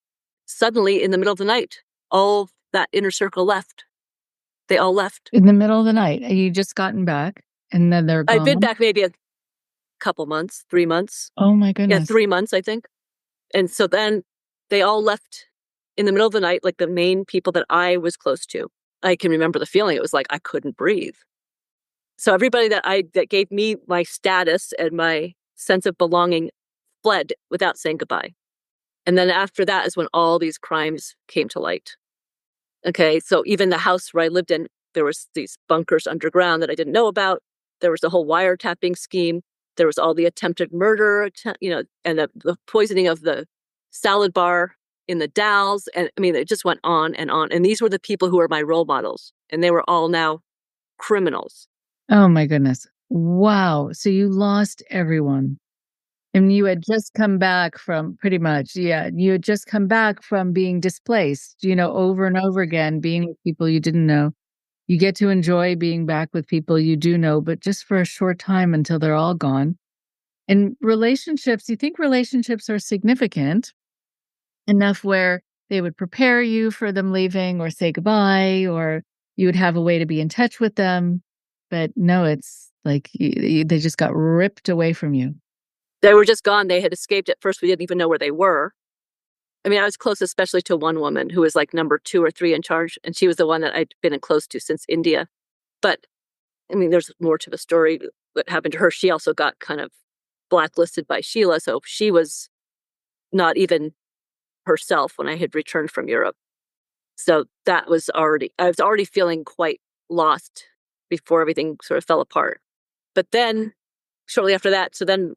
suddenly in the middle of the night, all that inner circle left. They all left. In the middle of the night. You just gotten back and then they're gone? I'd been back maybe a couple months, 3 months. Oh my Yeah, goodness. 3 months, I think. And so then they all left in the middle of the night, like the main people that I was close to. I can remember the feeling. It was like I couldn't breathe. So everybody that gave me my status and my sense of belonging fled without saying goodbye. And then after that is when all these crimes came to light. Okay, so even the house where I lived in, there was these bunkers underground that I didn't know about. There was the whole wiretapping scheme. There was all the attempted murder, and the poisoning of the salad bar in the Dalles. And I mean, it just went on and on. And these were the people who were my role models. And they were all now criminals. Oh my goodness. Wow. So you lost everyone. And you had just come back from you had just come back from being displaced, over and over again, being with people you didn't know. You get to enjoy being back with people you do know, but just for a short time until they're all gone. And relationships, you think relationships are significant enough where they would prepare you for them leaving or say goodbye, or you would have a way to be in touch with them. But no, it's like they just got ripped away from you. They were just gone. They had escaped. At first, we didn't even know where they were. I mean, I was close especially to one woman who was like number 2 or 3 in charge. And she was the one that I'd been close to since India. But I mean, there's more to the story that happened to her. She also got kind of blacklisted by Sheila. So she was not even herself when I had returned from Europe. So I was already feeling quite lost before everything sort of fell apart. But then shortly after that, so then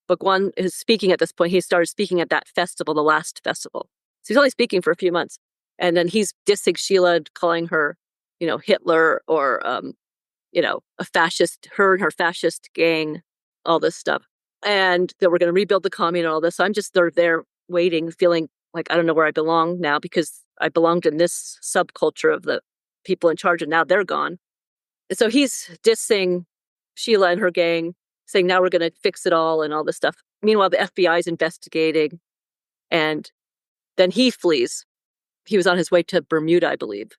Bhagwan is speaking at this point. He started speaking at that festival, the last festival. So he's only speaking for a few months. And then he's dissing Sheila, calling her, Hitler or, a fascist, her and her fascist gang, all this stuff. And that we're going to rebuild the commune and all this. So I'm just sort of there waiting, feeling like I don't know where I belong now because I belonged in this subculture of the people in charge and now they're gone. And so he's dissing Sheila and her gang, saying now we're going to fix it all and all this stuff. Meanwhile, the FBI is investigating. And then he flees. He was on his way to Bermuda, I believe.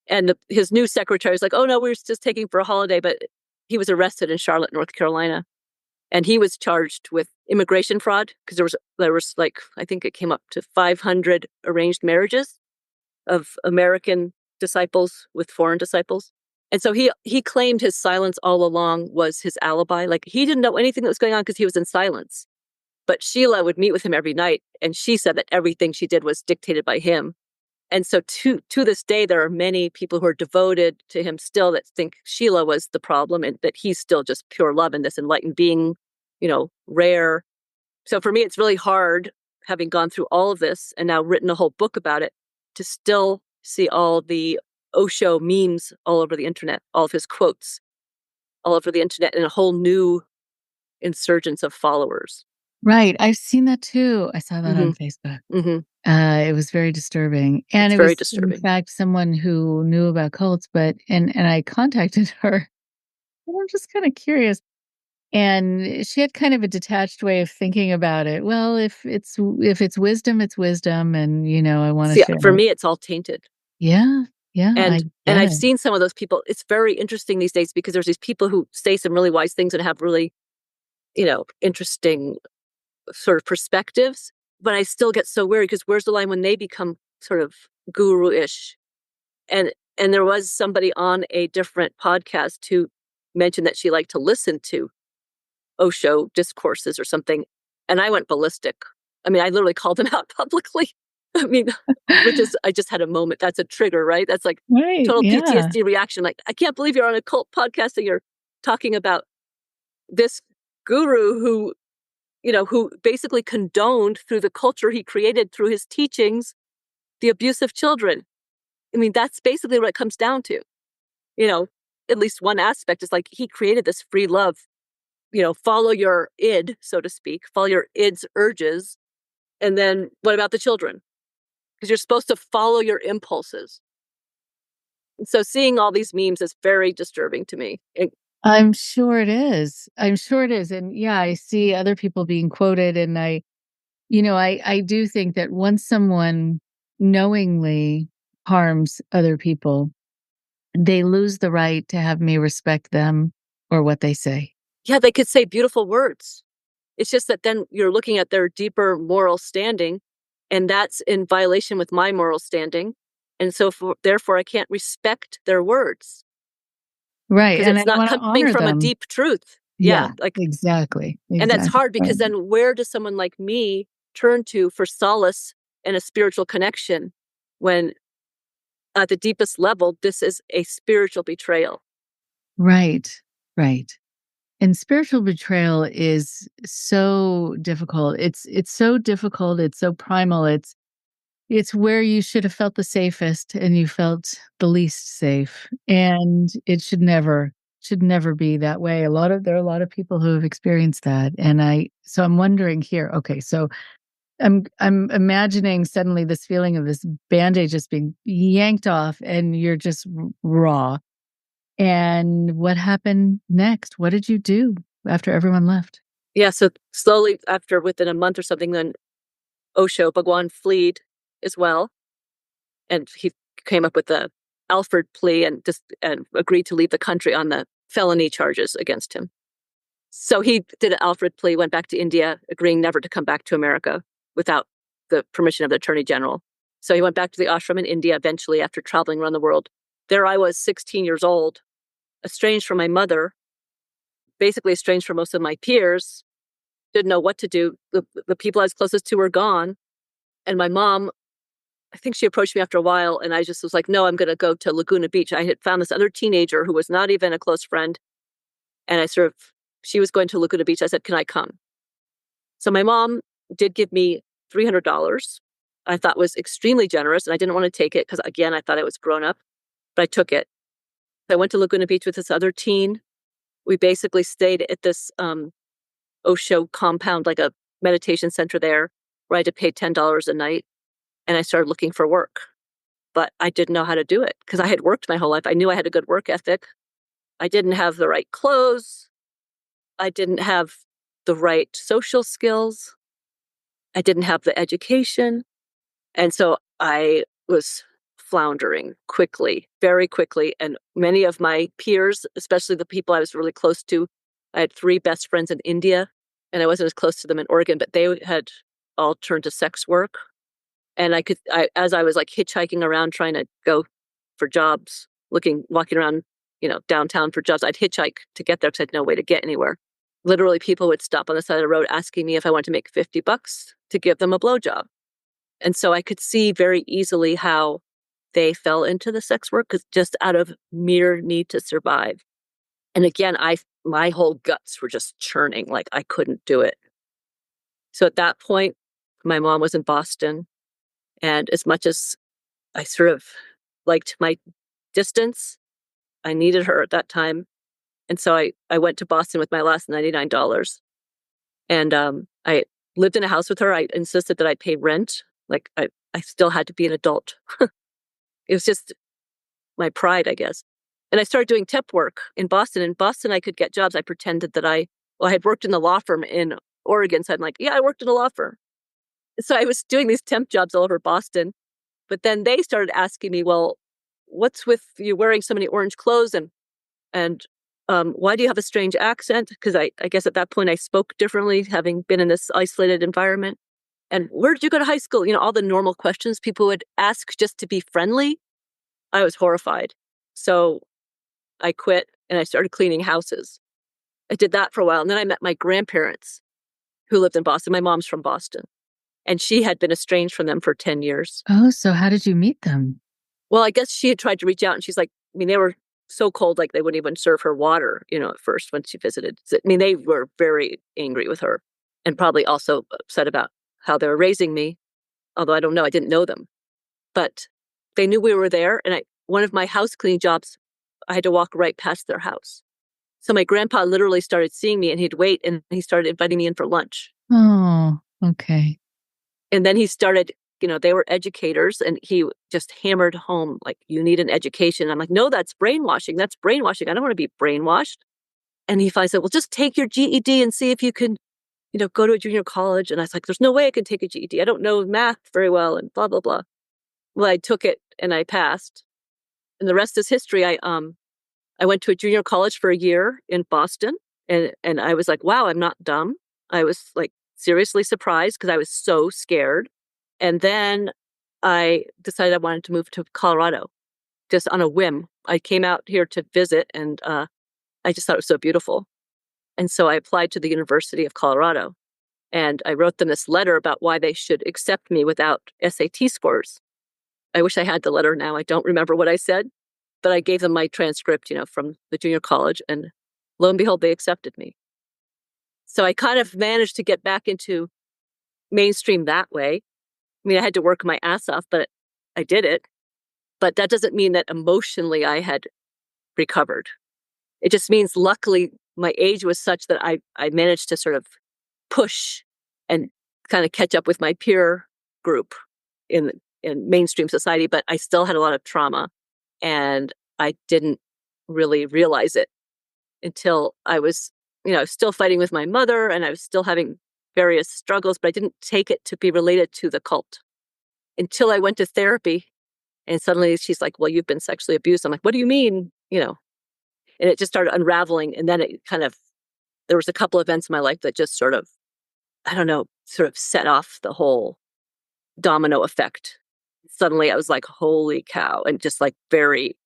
And his new secretary is like, oh, no, we're just taking for a holiday. But he was arrested in Charlotte, North Carolina. And he was charged with immigration fraud because there was like, I think it came up to 500 arranged marriages of American disciples with foreign disciples. And so he claimed his silence all along was his alibi. Like he didn't know anything that was going on because he was in silence. But Sheila would meet with him every night. And she said that everything she did was dictated by him. And so to this day, there are many people who are devoted to him still that think Sheila was the problem and that he's still just pure love and this enlightened being, rare. So for me, it's really hard, having gone through all of this and now written a whole book about it, to still see all the Osho memes all over the internet, all of his quotes all over the internet, and a whole new insurgence of followers. Right. I've seen that too. I saw that on Facebook. It was very disturbing. And It's it very was, disturbing. in fact, someone who knew about cults, and I contacted her. I'm just kind of curious. And she had kind of a detached way of thinking about it. Well, if it's wisdom, it's wisdom. And, I want to See, share for it. me, it's all tainted. Yeah. Yeah. And I've seen some of those people. It's very interesting these days because there's these people who say some really wise things and have really, interesting sort of perspectives. But I still get so worried because where's the line when they become sort of guru-ish? And there was somebody on a different podcast who mentioned that she liked to listen to Osho discourses or something. And I went ballistic. I mean, I literally called them out publicly. I mean, I just had a moment. That's a trigger, right? That's like total PTSD reaction. Like, I can't believe you're on a cult podcast and you're talking about this guru who basically condoned through the culture he created through his teachings, the abuse of children. I mean, that's basically what it comes down to. at least one aspect is like he created this free love, follow your id, so to speak, follow your id's urges. And then what about the children? Because you're supposed to follow your impulses. And so seeing all these memes is very disturbing to me. I'm sure it is. I'm sure it is. And yeah, I see other people being quoted, and I do think that once someone knowingly harms other people, they lose the right to have me respect them or what they say. Yeah, they could say beautiful words. It's just that then you're looking at their deeper moral standing, and that's in violation with my moral standing. And so therefore I can't respect their words. Right. Because And I it's not want to coming honor from a them. deep truth. Yeah, Yeah. Like, exactly. and that's hard because Right. then where does someone like me turn to for solace and a spiritual connection when at the deepest level, this is a spiritual betrayal? Right. Right. And spiritual betrayal is so difficult. It's so difficult. It's so primal. It's where you should have felt the safest and you felt the least safe. And it should never be that way. There are a lot of people who have experienced that. And so I'm wondering here, okay, so I'm imagining suddenly this feeling of this band-aid just being yanked off and you're just raw. And what happened next? What did you do after everyone left? Yeah. So slowly after within a month or something, then Osho, Bhagwan fled as well. And he came up with the Alfred plea and agreed to leave the country on the felony charges against him. So he did an Alfred plea, went back to India, agreeing never to come back to America without the permission of the Attorney General. So he went back to the ashram in India eventually after traveling around the world. There I was, 16 years old, estranged from my mother, basically estranged from most of my peers, didn't know what to do. The people I was closest to were gone. And my mom, I think she approached me after a while, and I just was like, no, I'm going to go to Laguna Beach. I had found this other teenager who was not even a close friend. And she was going to Laguna Beach. I said, can I come? So my mom did give me $300. I thought was extremely generous, and I didn't want to take it because, again, I thought I was grown up, but I took it. I went to Laguna Beach with this other teen. We basically stayed at this Osho compound, like a meditation center there, where I had to pay $10 a night. And I started looking for work, but I didn't know how to do it because I had worked my whole life. I knew I had a good work ethic. I didn't have the right clothes. I didn't have the right social skills. I didn't have the education. And so I was floundering quickly, very quickly. And many of my peers, especially the people I was really close to, I had 3 best friends in India, and I wasn't as close to them in Oregon, but they had all turned to sex work. And as I was like hitchhiking around trying to go for jobs, walking around, downtown for jobs, I'd hitchhike to get there because I had no way to get anywhere. Literally, people would stop on the side of the road asking me if I wanted to make $50 to give them a blowjob. And so I could see very easily how they fell into the sex work just out of mere need to survive. And again, my whole guts were just churning, like I couldn't do it. So at that point, my mom was in Boston. And as much as I sort of liked my distance, I needed her at that time. And so I went to Boston with my last $99. And I lived in a house with her. I insisted that I pay rent. Like I still had to be an adult. It was just my pride, I guess. And I started doing temp work in Boston. In Boston, I could get jobs. I pretended that I had worked in the law firm in Oregon. So I'm like, yeah, I worked in a law firm. So I was doing these temp jobs all over Boston. But then they started asking me, well, what's with you wearing so many orange clothes and why do you have a strange accent? Because I guess at that point I spoke differently, having been in this isolated environment. And where did you go to high school? All the normal questions people would ask just to be friendly. I was horrified. So I quit and I started cleaning houses. I did that for a while. And then I met my grandparents who lived in Boston. My mom's from Boston. And she had been estranged from them for 10 years. Oh, so how did you meet them? Well, I guess she had tried to reach out and she's like, they were so cold, like they wouldn't even serve her water, at first when she visited. They were very angry with her and probably also upset about how they were raising me. Although I don't know, I didn't know them. But they knew we were there. And one of my house cleaning jobs I had to walk right past their house. So my grandpa literally started seeing me, and he'd wait, and he started inviting me in for lunch. Oh, okay. And then he started, they were educators, and he just hammered home, like, you need an education. I'm like, no, that's brainwashing. That's brainwashing. I don't want to be brainwashed. And he finally said, well, just take your GED and see if you can, go to a junior college. And I was like, there's no way I can take a GED. I don't know math very well, and blah, blah, blah. Well, I took it and I passed. And the rest is history. I went to a junior college for a year in Boston, and I was like, wow, I'm not dumb. I was like seriously surprised because I was so scared. And then I decided I wanted to move to Colorado just on a whim. I came out here to visit, and I just thought it was so beautiful. And so I applied to the University of Colorado, and I wrote them this letter about why they should accept me without SAT scores. I wish I had the letter now. I don't remember what I said, but I gave them my transcript, from the junior college, and lo and behold, they accepted me. So I kind of managed to get back into mainstream that way. I mean, I had to work my ass off, but I did it. But that doesn't mean that emotionally I had recovered. It just means, luckily, my age was such that I managed to sort of push and kind of catch up with my peer group in mainstream society, but I still had a lot of trauma, and I didn't really realize it until I was, still fighting with my mother, and I was still having various struggles, but I didn't take it to be related to the cult until I went to therapy. And suddenly she's like, well, you've been sexually abused. I'm like, what do you mean? And it just started unraveling. And then there was a couple events in my life that just sort of, I don't know, sort of set off the whole domino effect. Suddenly I was like, holy cow, and just like very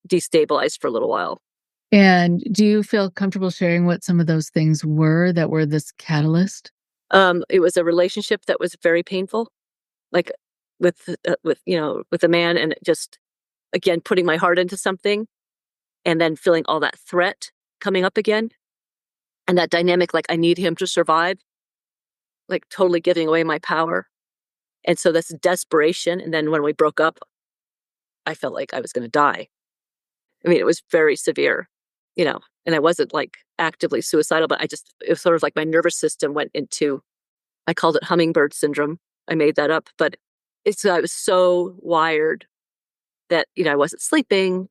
destabilized for a little while. And do you feel comfortable sharing what some of those things were that were this catalyst? It was a relationship that was very painful, like with a man, and just, again, putting my heart into something and then feeling all that threat coming up again. And that dynamic, like, I need him to survive, like totally giving away my power. And so this desperation. And then when we broke up, I felt like I was going to die. I mean, it was very severe, and I wasn't like actively suicidal, but it was sort of like my nervous system went into, I called it hummingbird syndrome. I made that up, but I was so wired that, I wasn't sleeping.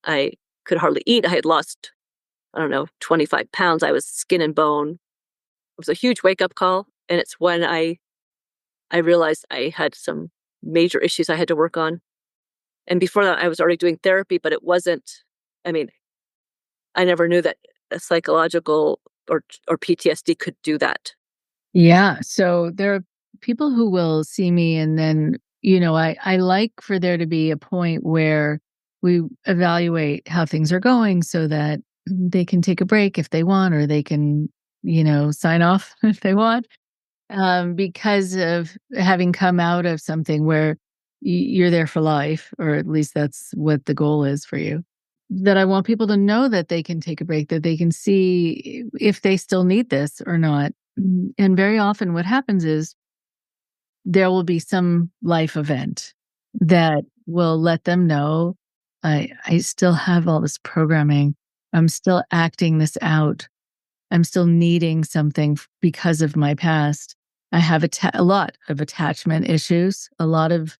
I could hardly eat. I had lost, I don't know, 25 pounds. I was skin and bone. It was a huge wake up call. And it's when I realized I had some major issues I had to work on. And before that, I was already doing therapy, but it wasn't, I mean, I never knew that a psychological or PTSD could do that. Yeah. So there are people who will see me, and then, I like for there to be a point where we evaluate how things are going so that they can take a break if they want, or they can, sign off if they want, because of having come out of something where you're there for life, or at least that's what the goal is for you. That I want people to know that they can take a break, that they can see if they still need this or not. And very often what happens is there will be some life event that will let them know, I still have all this programming. I'm still acting this out. I'm still needing something because of my past. I have a lot of attachment issues, a lot of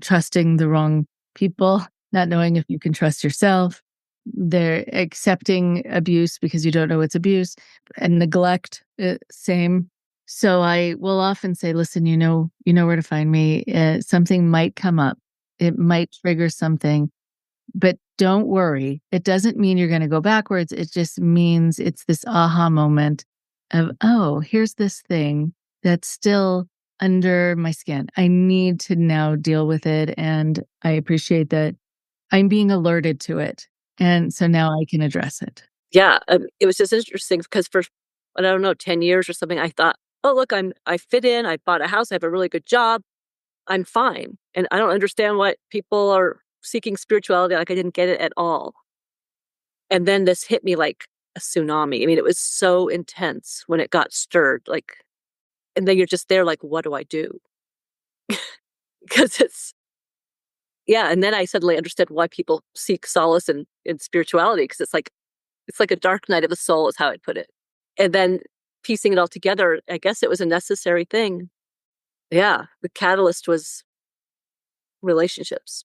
trusting the wrong people, not knowing if you can trust yourself. They're accepting abuse because you don't know it's abuse, and neglect, same. So I will often say, listen, you know where to find me. Something might come up. It might trigger something, but don't worry. It doesn't mean you're going to go backwards. It just means it's this aha moment of, oh, here's this thing that's still under my skin. I need to now deal with it. And I appreciate that I'm being alerted to it. And so now I can address it. Yeah, it was just interesting because for, I don't know, 10 years or something, I thought, oh, look, I fit in. I bought a house. I have a really good job. I'm fine. And I don't understand why people are seeking spirituality. Like, I didn't get it at all. And then this hit me like a tsunami. I mean, it was so intense when it got stirred. Like, and then you're just there like, what do I do? Because yeah, and then I suddenly understood why people seek solace in spirituality, because it's like a dark night of the soul, is how I'd put it. And then piecing it all together, I guess it was a necessary thing. Yeah, the catalyst was relationships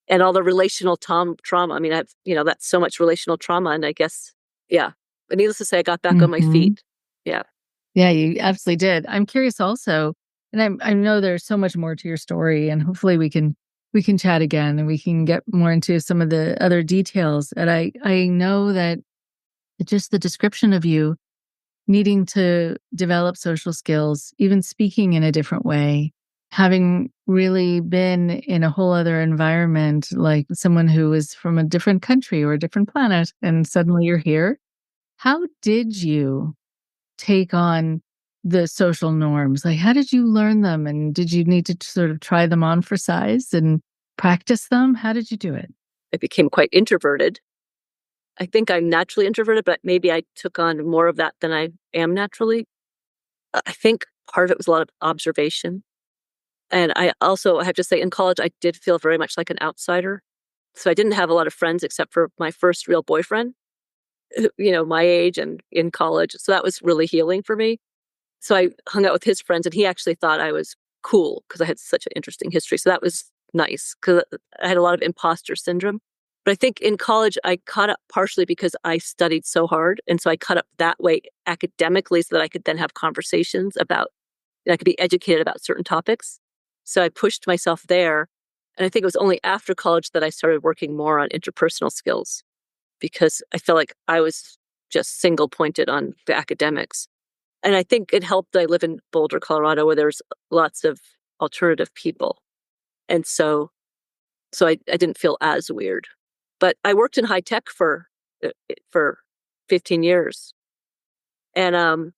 and all the relational trauma. I mean, that's so much relational trauma, and I guess, yeah. But needless to say, I got back on my Mhm. feet. Yeah. Yeah, you absolutely did. I'm curious also, and I know there's so much more to your story, and hopefully we can chat again and we can get more into some of the other details. And I know that just the description of you needing to develop social skills, even speaking in a different way, having really been in a whole other environment, like someone who is from a different country or a different planet, and suddenly you're here. How did you take on the social norms? Like, how did you learn them? And did you need to sort of try them on for size and practice them? How did you do it? I became quite introverted. I think I'm naturally introverted, but maybe I took on more of that than I am naturally. I think part of it was a lot of observation. And I have to say, in college, I did feel very much like an outsider. So I didn't have a lot of friends except for my first real boyfriend, my age and in college. So that was really healing for me. So I hung out with his friends, and he actually thought I was cool because I had such an interesting history. So that was nice, because I had a lot of imposter syndrome. But I think in college, I caught up partially because I studied so hard. And so I caught up that way academically so that I could then have conversations about, and I could be educated about certain topics. So I pushed myself there. And I think it was only after college that I started working more on interpersonal skills, because I felt like I was just single pointed on the academics. And I think it helped that I live in Boulder, Colorado, where there's lots of alternative people. And so I didn't feel as weird. But I worked in high tech for 15 years. And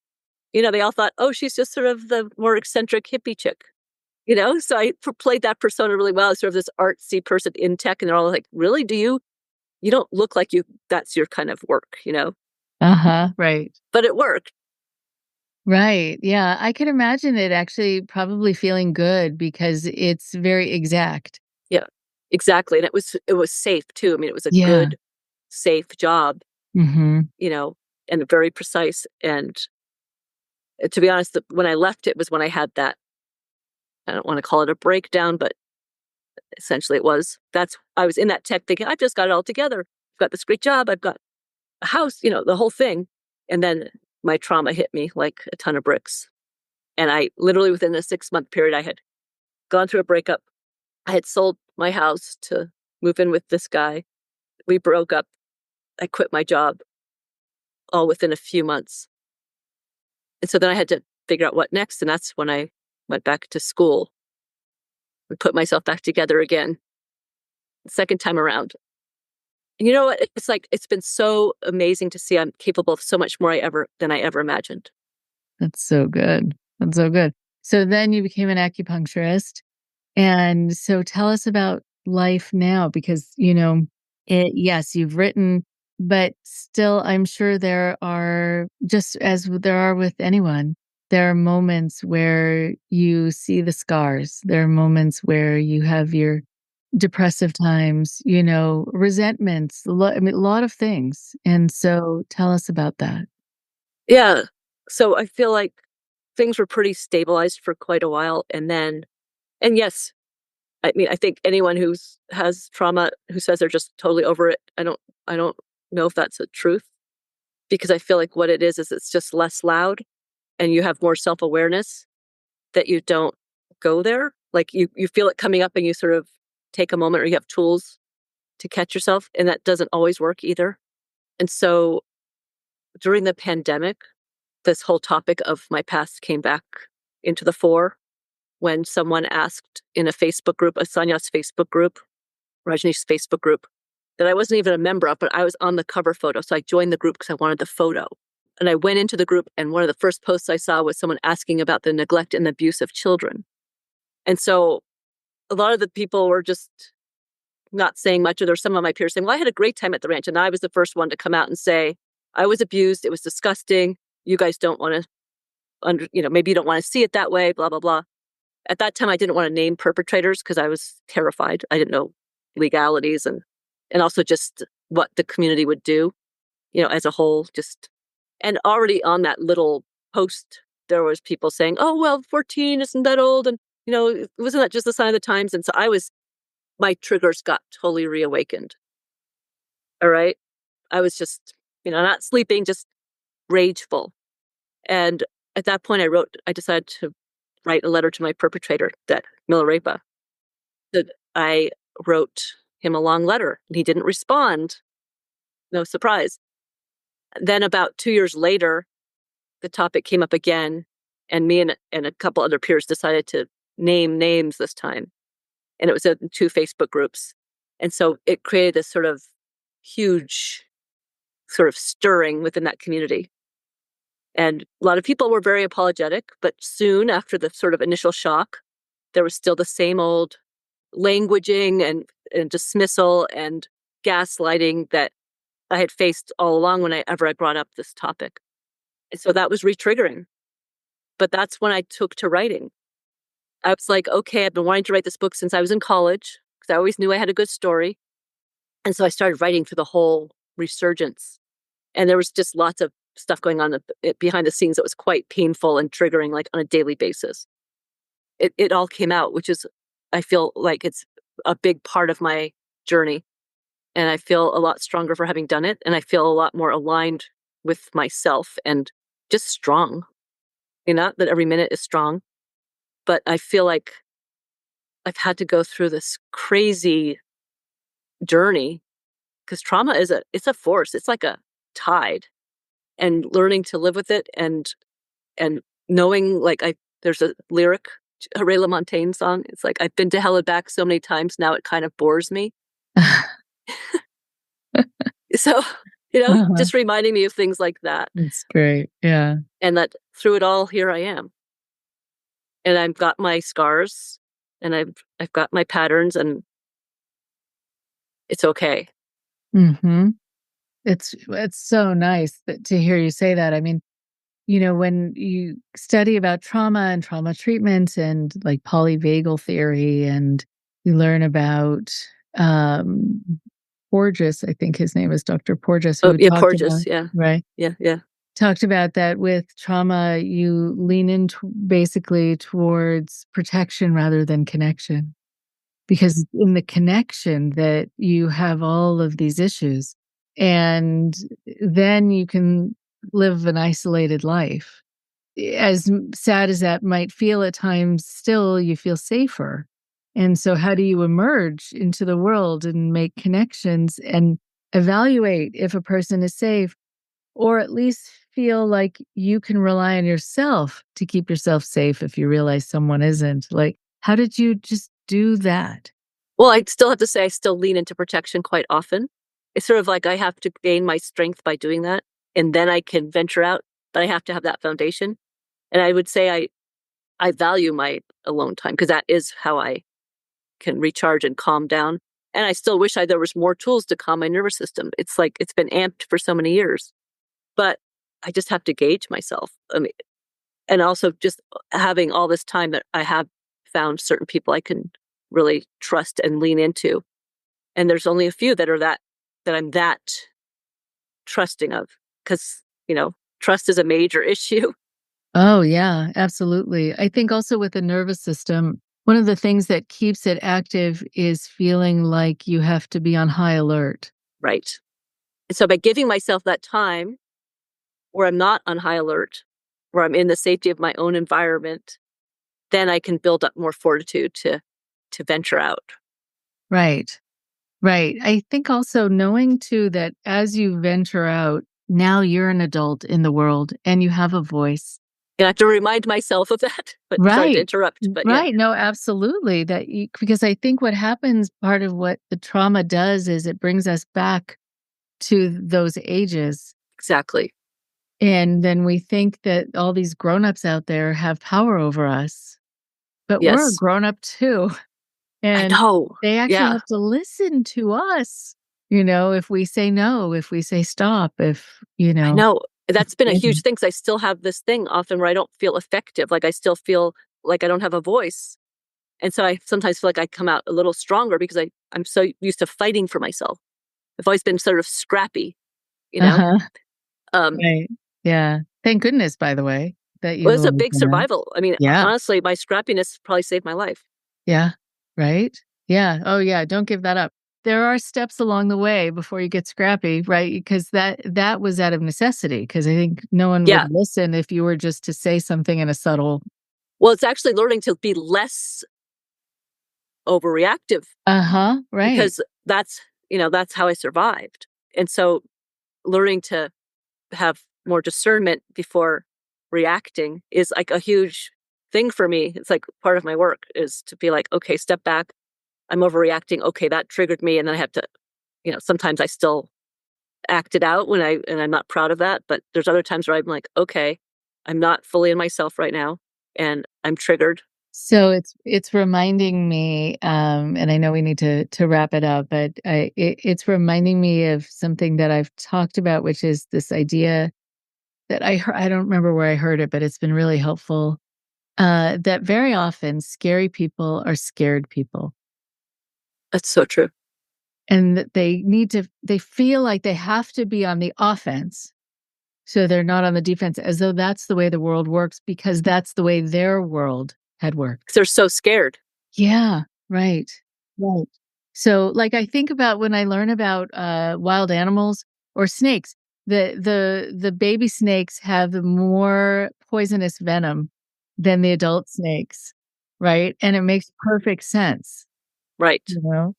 they all thought, "Oh, she's just sort of the more eccentric hippie chick." So I played that persona really well, sort of this artsy person in tech, and they're all like, "Really? Do you? You don't look like that's your kind of work." Uh-huh. Right. But it worked. Right. Yeah. I could imagine it actually probably feeling good because it's very exact. Yeah, exactly. And it was safe too. I mean, it was a Yeah. good, safe job, Hmm. you know, and very precise. And to be honest, when I left, it was when I had that, I don't want to call it a breakdown, but essentially it was. I was in that tech thinking, I've just got it all together. I've got this great job. I've got a house, the whole thing. And then my trauma hit me like a ton of bricks. And I literally, within a 6-month period, I had gone through a breakup. I had sold my house to move in with this guy. We broke up. I quit my job all within a few months. And so then I had to figure out what next. And that's when I went back to school and put myself back together again, the second time around. And you know what? It's like, it's been so amazing to see I'm capable of so much more than I ever imagined. That's so good. That's so good. So then you became an acupuncturist. And so tell us about life now because, yes, you've written, but still, I'm sure there are, just as there are with anyone, there are moments where you see the scars. There are moments where you have your depressive times, resentments, I mean, a lot of things. And so tell us about that. Yeah. So I feel like things were pretty stabilized for quite a while. And yes, I mean, I think anyone has trauma who says they're just totally over it, I don't know if that's the truth, because I feel like what it is it's just less loud, and you have more self-awareness that you don't go there. Like you feel it coming up, and you sort of take a moment, or you have tools to catch yourself, and that doesn't always work either. And so during the pandemic, this whole topic of my past came back into the fore when someone asked in a Facebook group, a Sannyas Facebook group, Rajneesh's Facebook group, that I wasn't even a member of, but I was on the cover photo. So I joined the group because I wanted the photo. And I went into the group, and one of the first posts I saw was someone asking about the neglect and abuse of children. And so a lot of the people were just not saying much, or there were some of my peers saying, "Well, I had a great time at the ranch." And I was the first one to come out and say, "I was abused. It was disgusting. You guys don't want to, maybe you don't want to see it that way, blah, blah, blah." at that time, I didn't want to name perpetrators because I was terrified. I didn't know legalities and also just what the community would do, as a whole. And already on that little post, there was people saying, "Oh, well, 14 isn't that old," and wasn't that just the sign of the times? And so my triggers got totally reawakened. All right, I was just not sleeping, just rageful. And at that point, I decided to write a letter to my perpetrator, that Milarepa. That I wrote him a long letter, and he didn't respond. No surprise. Then about 2 years later, the topic came up again, and me and a couple other peers decided to name names this time. And it was in 2 Facebook groups. And so it created this sort of huge sort of stirring within that community. And a lot of people were very apologetic, but soon after the sort of initial shock, there was still the same old languaging and dismissal and gaslighting that I had faced all along whenever I brought up this topic. And so that was re-triggering. But that's when I took to writing. I was like, okay, I've been wanting to write this book since I was in college because I always knew I had a good story. And so I started writing for the whole resurgence. And there was just lots of stuff going on behind the scenes that was quite painful and triggering, like on a daily basis. It all came out, which is, I feel like it's a big part of my journey. And I feel a lot stronger for having done it. And I feel a lot more aligned with myself and just strong. Not that every minute is strong, but I feel like I've had to go through this crazy journey because trauma it's a force. It's like a tide, and learning to live with it and knowing, like, there's a lyric, a Ray LaMontagne song. It's like, I've been to hell and back so many times, now it kind of bores me. So, just reminding me of things like that. It's great. Yeah. And that through it all, here I am. And I've got my scars and I've got my patterns, and it's okay. Mm-hmm. It's so nice to hear you say that. I mean, when you study about trauma and trauma treatment and like polyvagal theory, and you learn about Porges, I think his name is Dr. Porges, who talked Porges, about, yeah. right? Yeah. Talked about that with trauma, you lean into basically towards protection rather than connection. Because in the connection that you have all of these issues, and then you can live an isolated life. As sad as that might feel at times, still you feel safer. And so how do you emerge into the world and make connections and evaluate if a person is safe, or at least feel like you can rely on yourself to keep yourself safe if you realize someone isn't? Like, how did you just do that? Well, I still have to say I still lean into protection quite often. It's sort of like I have to gain my strength by doing that, and then I can venture out, but I have to have that foundation. And I would say I value my alone time because that is how I can recharge and calm down. And I still wish there was more tools to calm my nervous system. It's like it's been amped for so many years. But I just have to gauge myself. I mean, and also just having all this time that I have found certain people I can really trust and lean into. And there's only a few that I'm that trusting of, because, trust is a major issue. Oh, yeah, absolutely. I think also with the nervous system, one of the things that keeps it active is feeling like you have to be on high alert. Right. And so by giving myself that time where I'm not on high alert, where I'm in the safety of my own environment, then I can build up more fortitude to venture out. Right. Right. I think also knowing too that as you venture out, now you're an adult in the world and you have a voice. I have to remind myself of that. But sorry to interrupt. But right. No, absolutely. Because I think what happens, part of what the trauma does is it brings us back to those ages. Exactly. And then we think that all these grown-ups out there have power over us. But we're a grown-up too. And I know. They actually have to listen to us, if we say no, if we say stop, I know. That's been a huge thing, because I still have this thing often where I don't feel effective. Like I still feel like I don't have a voice. And so I sometimes feel like I come out a little stronger because I'm so used to fighting for myself. I've always been sort of scrappy, you know? Uh-huh. Um, Right. Yeah. Thank goodness, by the way, that well, you've it's a always big been that. survival. I mean, Yeah. honestly, my scrappiness probably saved my life. Yeah. Right? Yeah. Oh, yeah, don't give that up. There are steps along the way before you get scrappy, right? Because that was out of necessity. Because I think no one Yeah. would listen if you were just to say something in a subtle. Well, it's actually learning to be less overreactive Uh-huh, right. because that's how I survived. And so learning to have more discernment before reacting is like a huge thing for me. It's like part of my work is to be like, okay, step back. I'm overreacting. Okay, that triggered me. And then I have to, sometimes I still act it out and I'm not proud of that. But there's other times where I'm like, okay, I'm not fully in myself right now and I'm triggered. So it's reminding me, and I know we need to wrap it up, but it's reminding me of something that I've talked about, which is this idea that I don't remember where I heard it, but it's been really helpful. That very often scary people are scared people, That's so true. and that they feel like they have to be on the offense, so they're not on the defense, as though that's the way the world works because that's the way their world had worked. 'Cause they're so scared. Yeah, right. Right. So, like, I think about when I learn about, wild animals or snakes, the baby snakes have more poisonous venom than the adult snakes, right? And it makes perfect sense, Right. you know?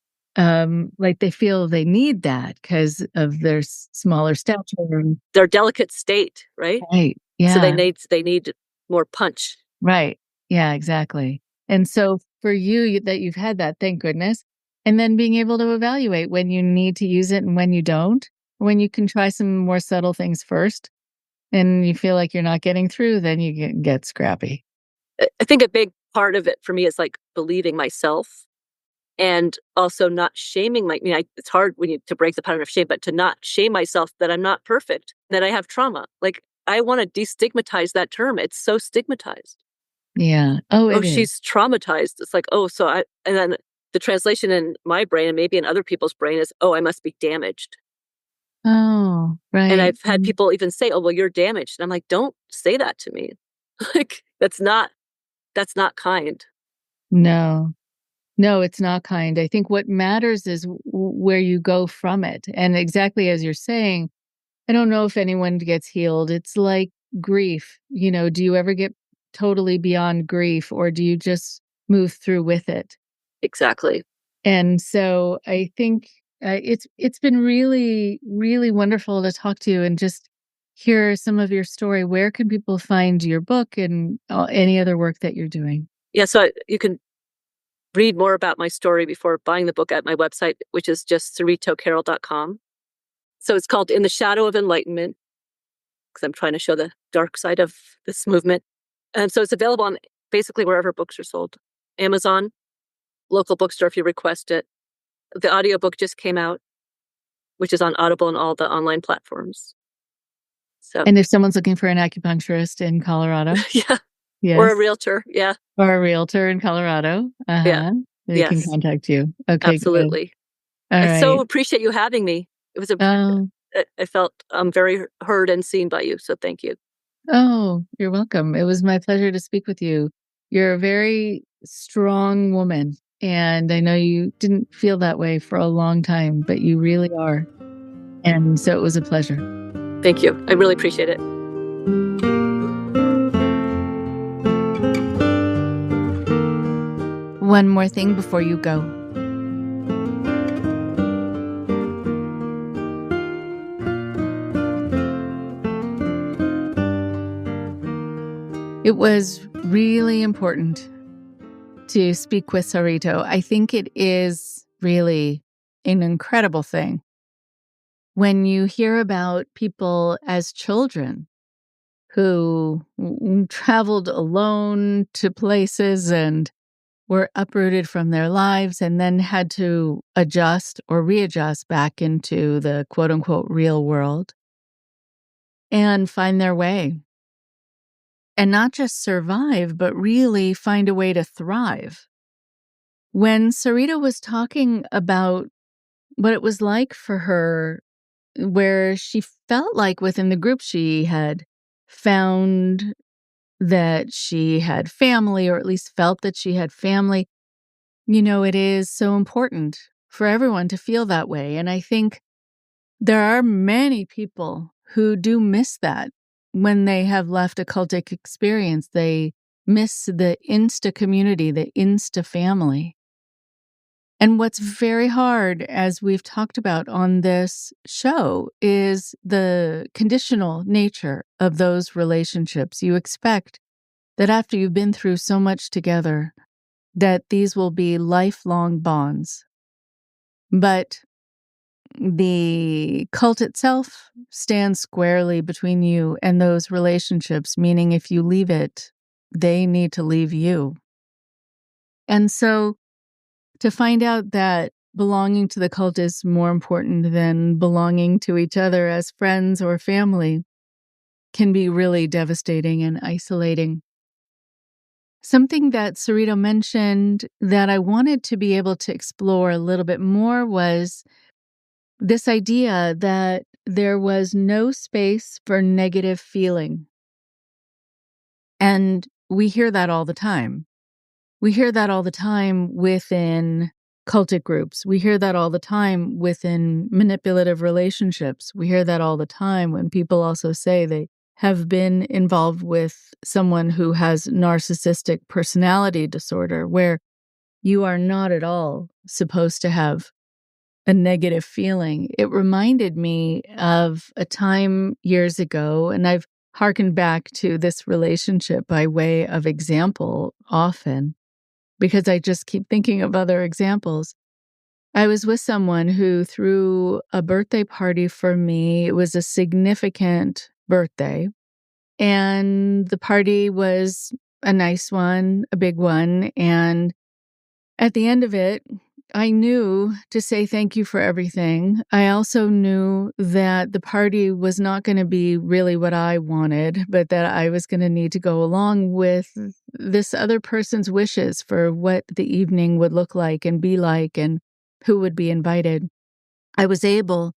Like, they feel they need that because of their smaller stature and Their delicate state, right? right, So they yeah. need more punch. Right. Yeah, exactly. And so for that you've had that, thank goodness. And then being able to evaluate when you need to use it and when you don't, when you can try some more subtle things first and you feel like you're not getting through, then you get scrappy. I think a big part of it for me is like believing myself and also not shaming it's hard when you to break the pattern of shame, but to not shame myself that I'm not perfect, that I have trauma. Like I want to destigmatize that term. It's so stigmatized. Yeah. Oh, Oh, it is. she's traumatized. It's like, oh, and then the translation in my brain and maybe in other people's brain is, oh, I must be damaged. Oh, And right. I've had people even say, oh, well, you're damaged. And I'm like, don't say that to me. Like, that's not kind. No. No, it's not kind. I think what matters is where you go from it. And exactly as you're saying, I don't know if anyone gets healed. It's like grief. Do you ever get totally beyond grief or do you just move through with it? Exactly. And so I think it's been really, really wonderful to talk to you and just hear some of your story. Where can people find your book and any other work that you're doing? Yeah. So you can read more about my story before buying the book at my website, which is just saritocarroll.com. So it's called In the Shadow of Enlightenment, because I'm trying to show the dark side of this movement. And so it's available on basically wherever books are sold. Amazon, local bookstore if you request it. The audiobook just came out, which is on Audible and all the online platforms. So And if someone's looking for an acupuncturist in Colorado, yeah. Or a yes, realtor. Yeah. or a realtor in Colorado, Yeah. they can Yes. contact you. Okay, good. Absolutely. All I so right. appreciate you having me. It was Oh, I felt very heard and seen by you. So thank you. oh, you're welcome. It was my pleasure to speak with you. You're a very strong woman, and I know you didn't feel that way for a long time, but you really are. And so it was a pleasure. Thank you. I really appreciate it. One more thing before you go. It was really important to speak with Sarito. I think it is really an incredible thing when you hear about people as children who traveled alone to places and were uprooted from their lives and then had to adjust or readjust back into the quote unquote real world and find their way. and not just survive, but really find a way to thrive. When Sarito was talking about what it was like for her, where she felt like within the group she had found that she had family, or at least felt that she had family, it is so important for everyone to feel that way. And I think there are many people who do miss that when they have left a cultic experience. They miss the insta community, the insta family. And what's very hard, as we've talked about on this show, is the conditional nature of those relationships. You expect that after you've been through so much together, that these will be lifelong bonds. But the cult itself stands squarely between you and those relationships, meaning if you leave it, they need to leave you. And so to find out that belonging to the cult is more important than belonging to each other as friends or family can be really devastating and isolating. Something that Sarito mentioned that I wanted to be able to explore a little bit more was this idea that there was no space for negative feeling. And we hear that all the time. We hear that all the time within cultic groups. We hear that all the time within manipulative relationships. We hear that all the time when people also say they have been involved with someone who has narcissistic personality disorder, where you are not at all supposed to have a negative feeling. It reminded me of a time years ago, and I've hearkened back to this relationship by way of example often, because I just keep thinking of other examples. I was with someone who threw a birthday party for me. It was a significant birthday, and the party was a nice one, a big one. And at the end of it, I knew to say thank you for everything. I also knew that the party was not going to be really what I wanted, but that I was going to need to go along with this other person's wishes for what the evening would look like and be like and who would be invited. I was able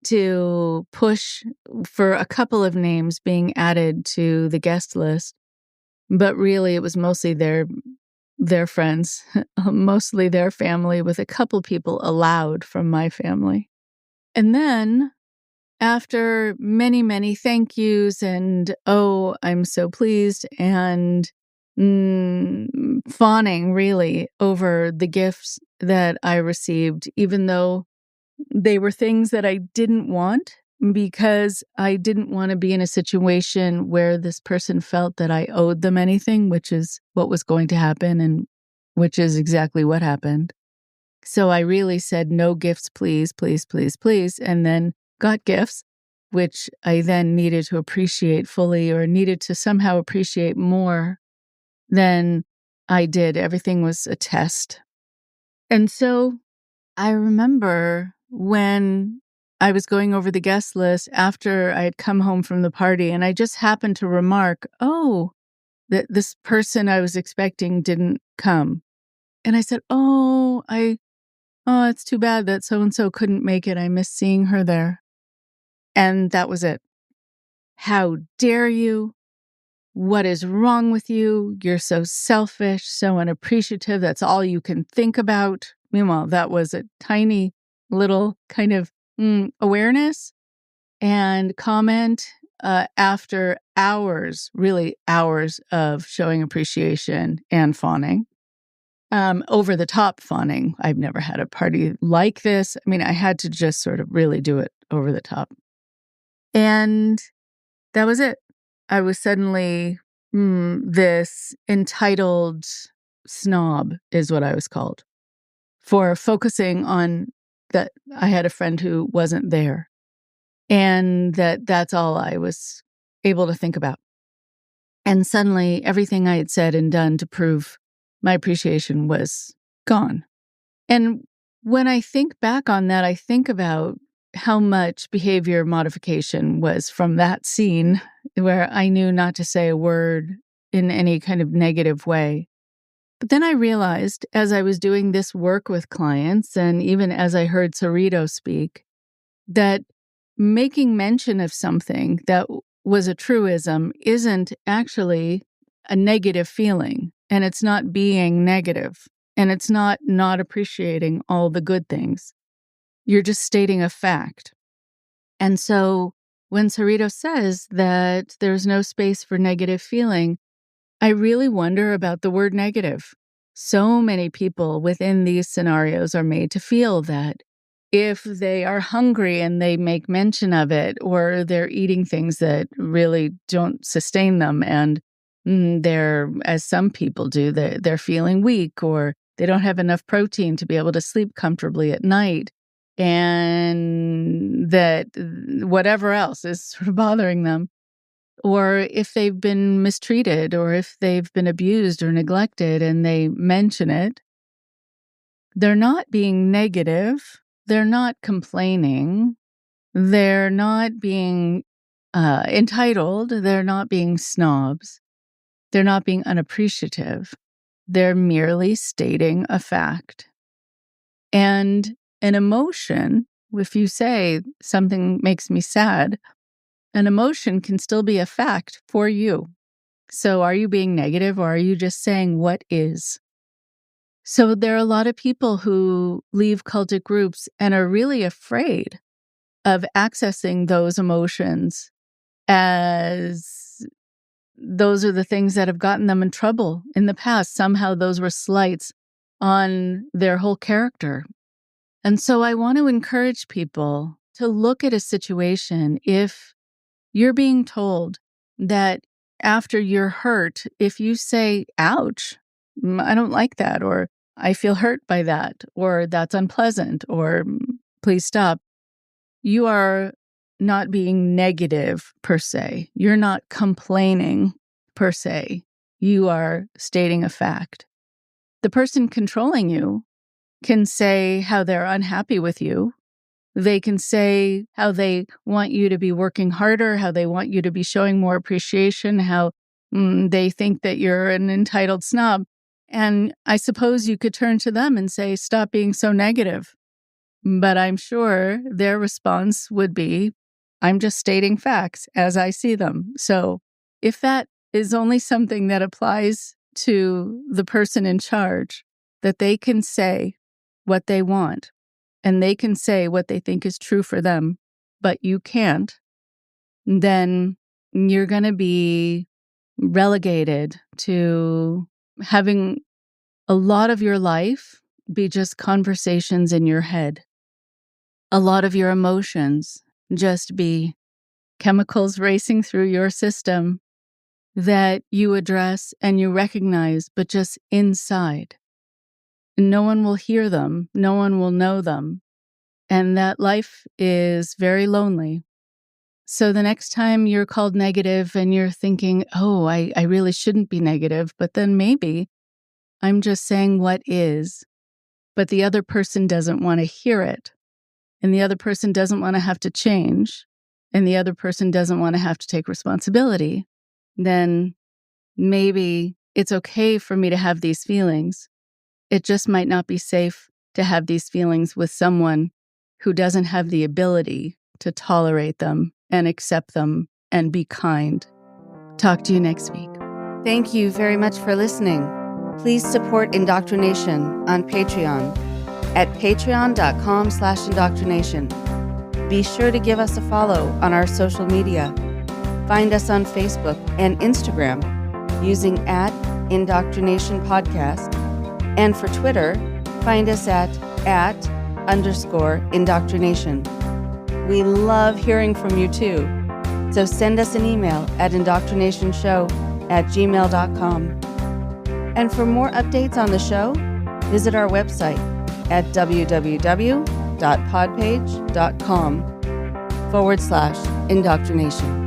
to push for a couple of names being added to the guest list, but really it was mostly their friends, mostly their family, with a couple people allowed from my family. And then after many, many thank yous and, oh, I'm so pleased, and fawning really over the gifts that I received, even though they were things that I didn't want, because I didn't want to be in a situation where this person felt that I owed them anything, which is what was going to happen and which is exactly what happened. So I really said, no gifts, please, please, please, please, and then got gifts, which I then needed to appreciate fully, or needed to somehow appreciate more than I did. Everything was a test. And so I remember when I was going over the guest list after I had come home from the party, and I just happened to remark, oh, that this person I was expecting didn't come. And I said, oh, it's too bad that so-and-so couldn't make it. I miss seeing her there. And that was it. How dare you? What is wrong with you? You're so selfish, so unappreciative. That's all you can think about. Meanwhile, that was a tiny little kind of awareness and comment after hours, really hours of showing appreciation and fawning. Over the top fawning. I've never had a party like this. I mean, I had to just sort of really do it over the top. And that was it. I was suddenly this entitled snob, is what I was called, for focusing on that I had a friend who wasn't there, and that's all I was able to think about. And suddenly everything I had said and done to prove my appreciation was gone. And when I think back on that, I think about how much behavior modification was from that scene where I knew not to say a word in any kind of negative way. But then I realized as I was doing this work with clients, and even as I heard Sarito speak, that making mention of something that was a truism isn't actually a negative feeling, and it's not being negative, and it's not appreciating all the good things. You're just stating a fact. And so when Sarito says that there's no space for negative feeling, I really wonder about the word negative. So many people within these scenarios are made to feel that if they are hungry and they make mention of it, or they're eating things that really don't sustain them, and they're, as some people do, they're feeling weak, or they don't have enough protein to be able to sleep comfortably at night, and that whatever else is sort of bothering them, or if they've been mistreated, or if they've been abused or neglected and they mention it, they're not being negative. They're not complaining. They're not being entitled. They're not being snobs. They're not being unappreciative. They're merely stating a fact. And an emotion, if you say something makes me sad, an emotion can still be a fact for you. So are you being negative, or are you just saying what is? So there are a lot of people who leave cultic groups and are really afraid of accessing those emotions, as those are the things that have gotten them in trouble in the past. Somehow those were slights on their whole character. And so I want to encourage people to look at a situation. If you're being told that after you're hurt, if you say, ouch, I don't like that, or I feel hurt by that, or that's unpleasant, or please stop, you are not being negative per se. You're not complaining per se. You are stating a fact. The person controlling you can say how they're unhappy with you. They can say how they want you to be working harder, how they want you to be showing more appreciation, how they think that you're an entitled snob. And I suppose you could turn to them and say, stop being so negative. But I'm sure their response would be, I'm just stating facts as I see them. So if that is only something that applies to the person in charge, that they can say what they want, and they can say what they think is true for them, but you can't, then you're going to be relegated to having a lot of your life be just conversations in your head. A lot of your emotions just be chemicals racing through your system that you address and you recognize, but just inside. No one will hear them. No one will know them. And that life is very lonely. So the next time you're called negative and you're thinking, oh, I really shouldn't be negative, but then maybe I'm just saying what is, but the other person doesn't want to hear it. And the other person doesn't want to have to change. And the other person doesn't want to have to take responsibility. Then maybe it's okay for me to have these feelings. It just might not be safe to have these feelings with someone who doesn't have the ability to tolerate them and accept them and be kind. Talk to you next week. Thank you very much for listening. Please support Indoctrination on Patreon at patreon.com/indoctrination. Be sure to give us a follow on our social media. Find us on Facebook and Instagram using @Indoctrination Podcast. And for Twitter, find us at @_indoctrination. We love hearing from you too. So send us an email at indoctrinationshow@gmail.com. And for more updates on the show, visit our website at www.podpage.com/indoctrination.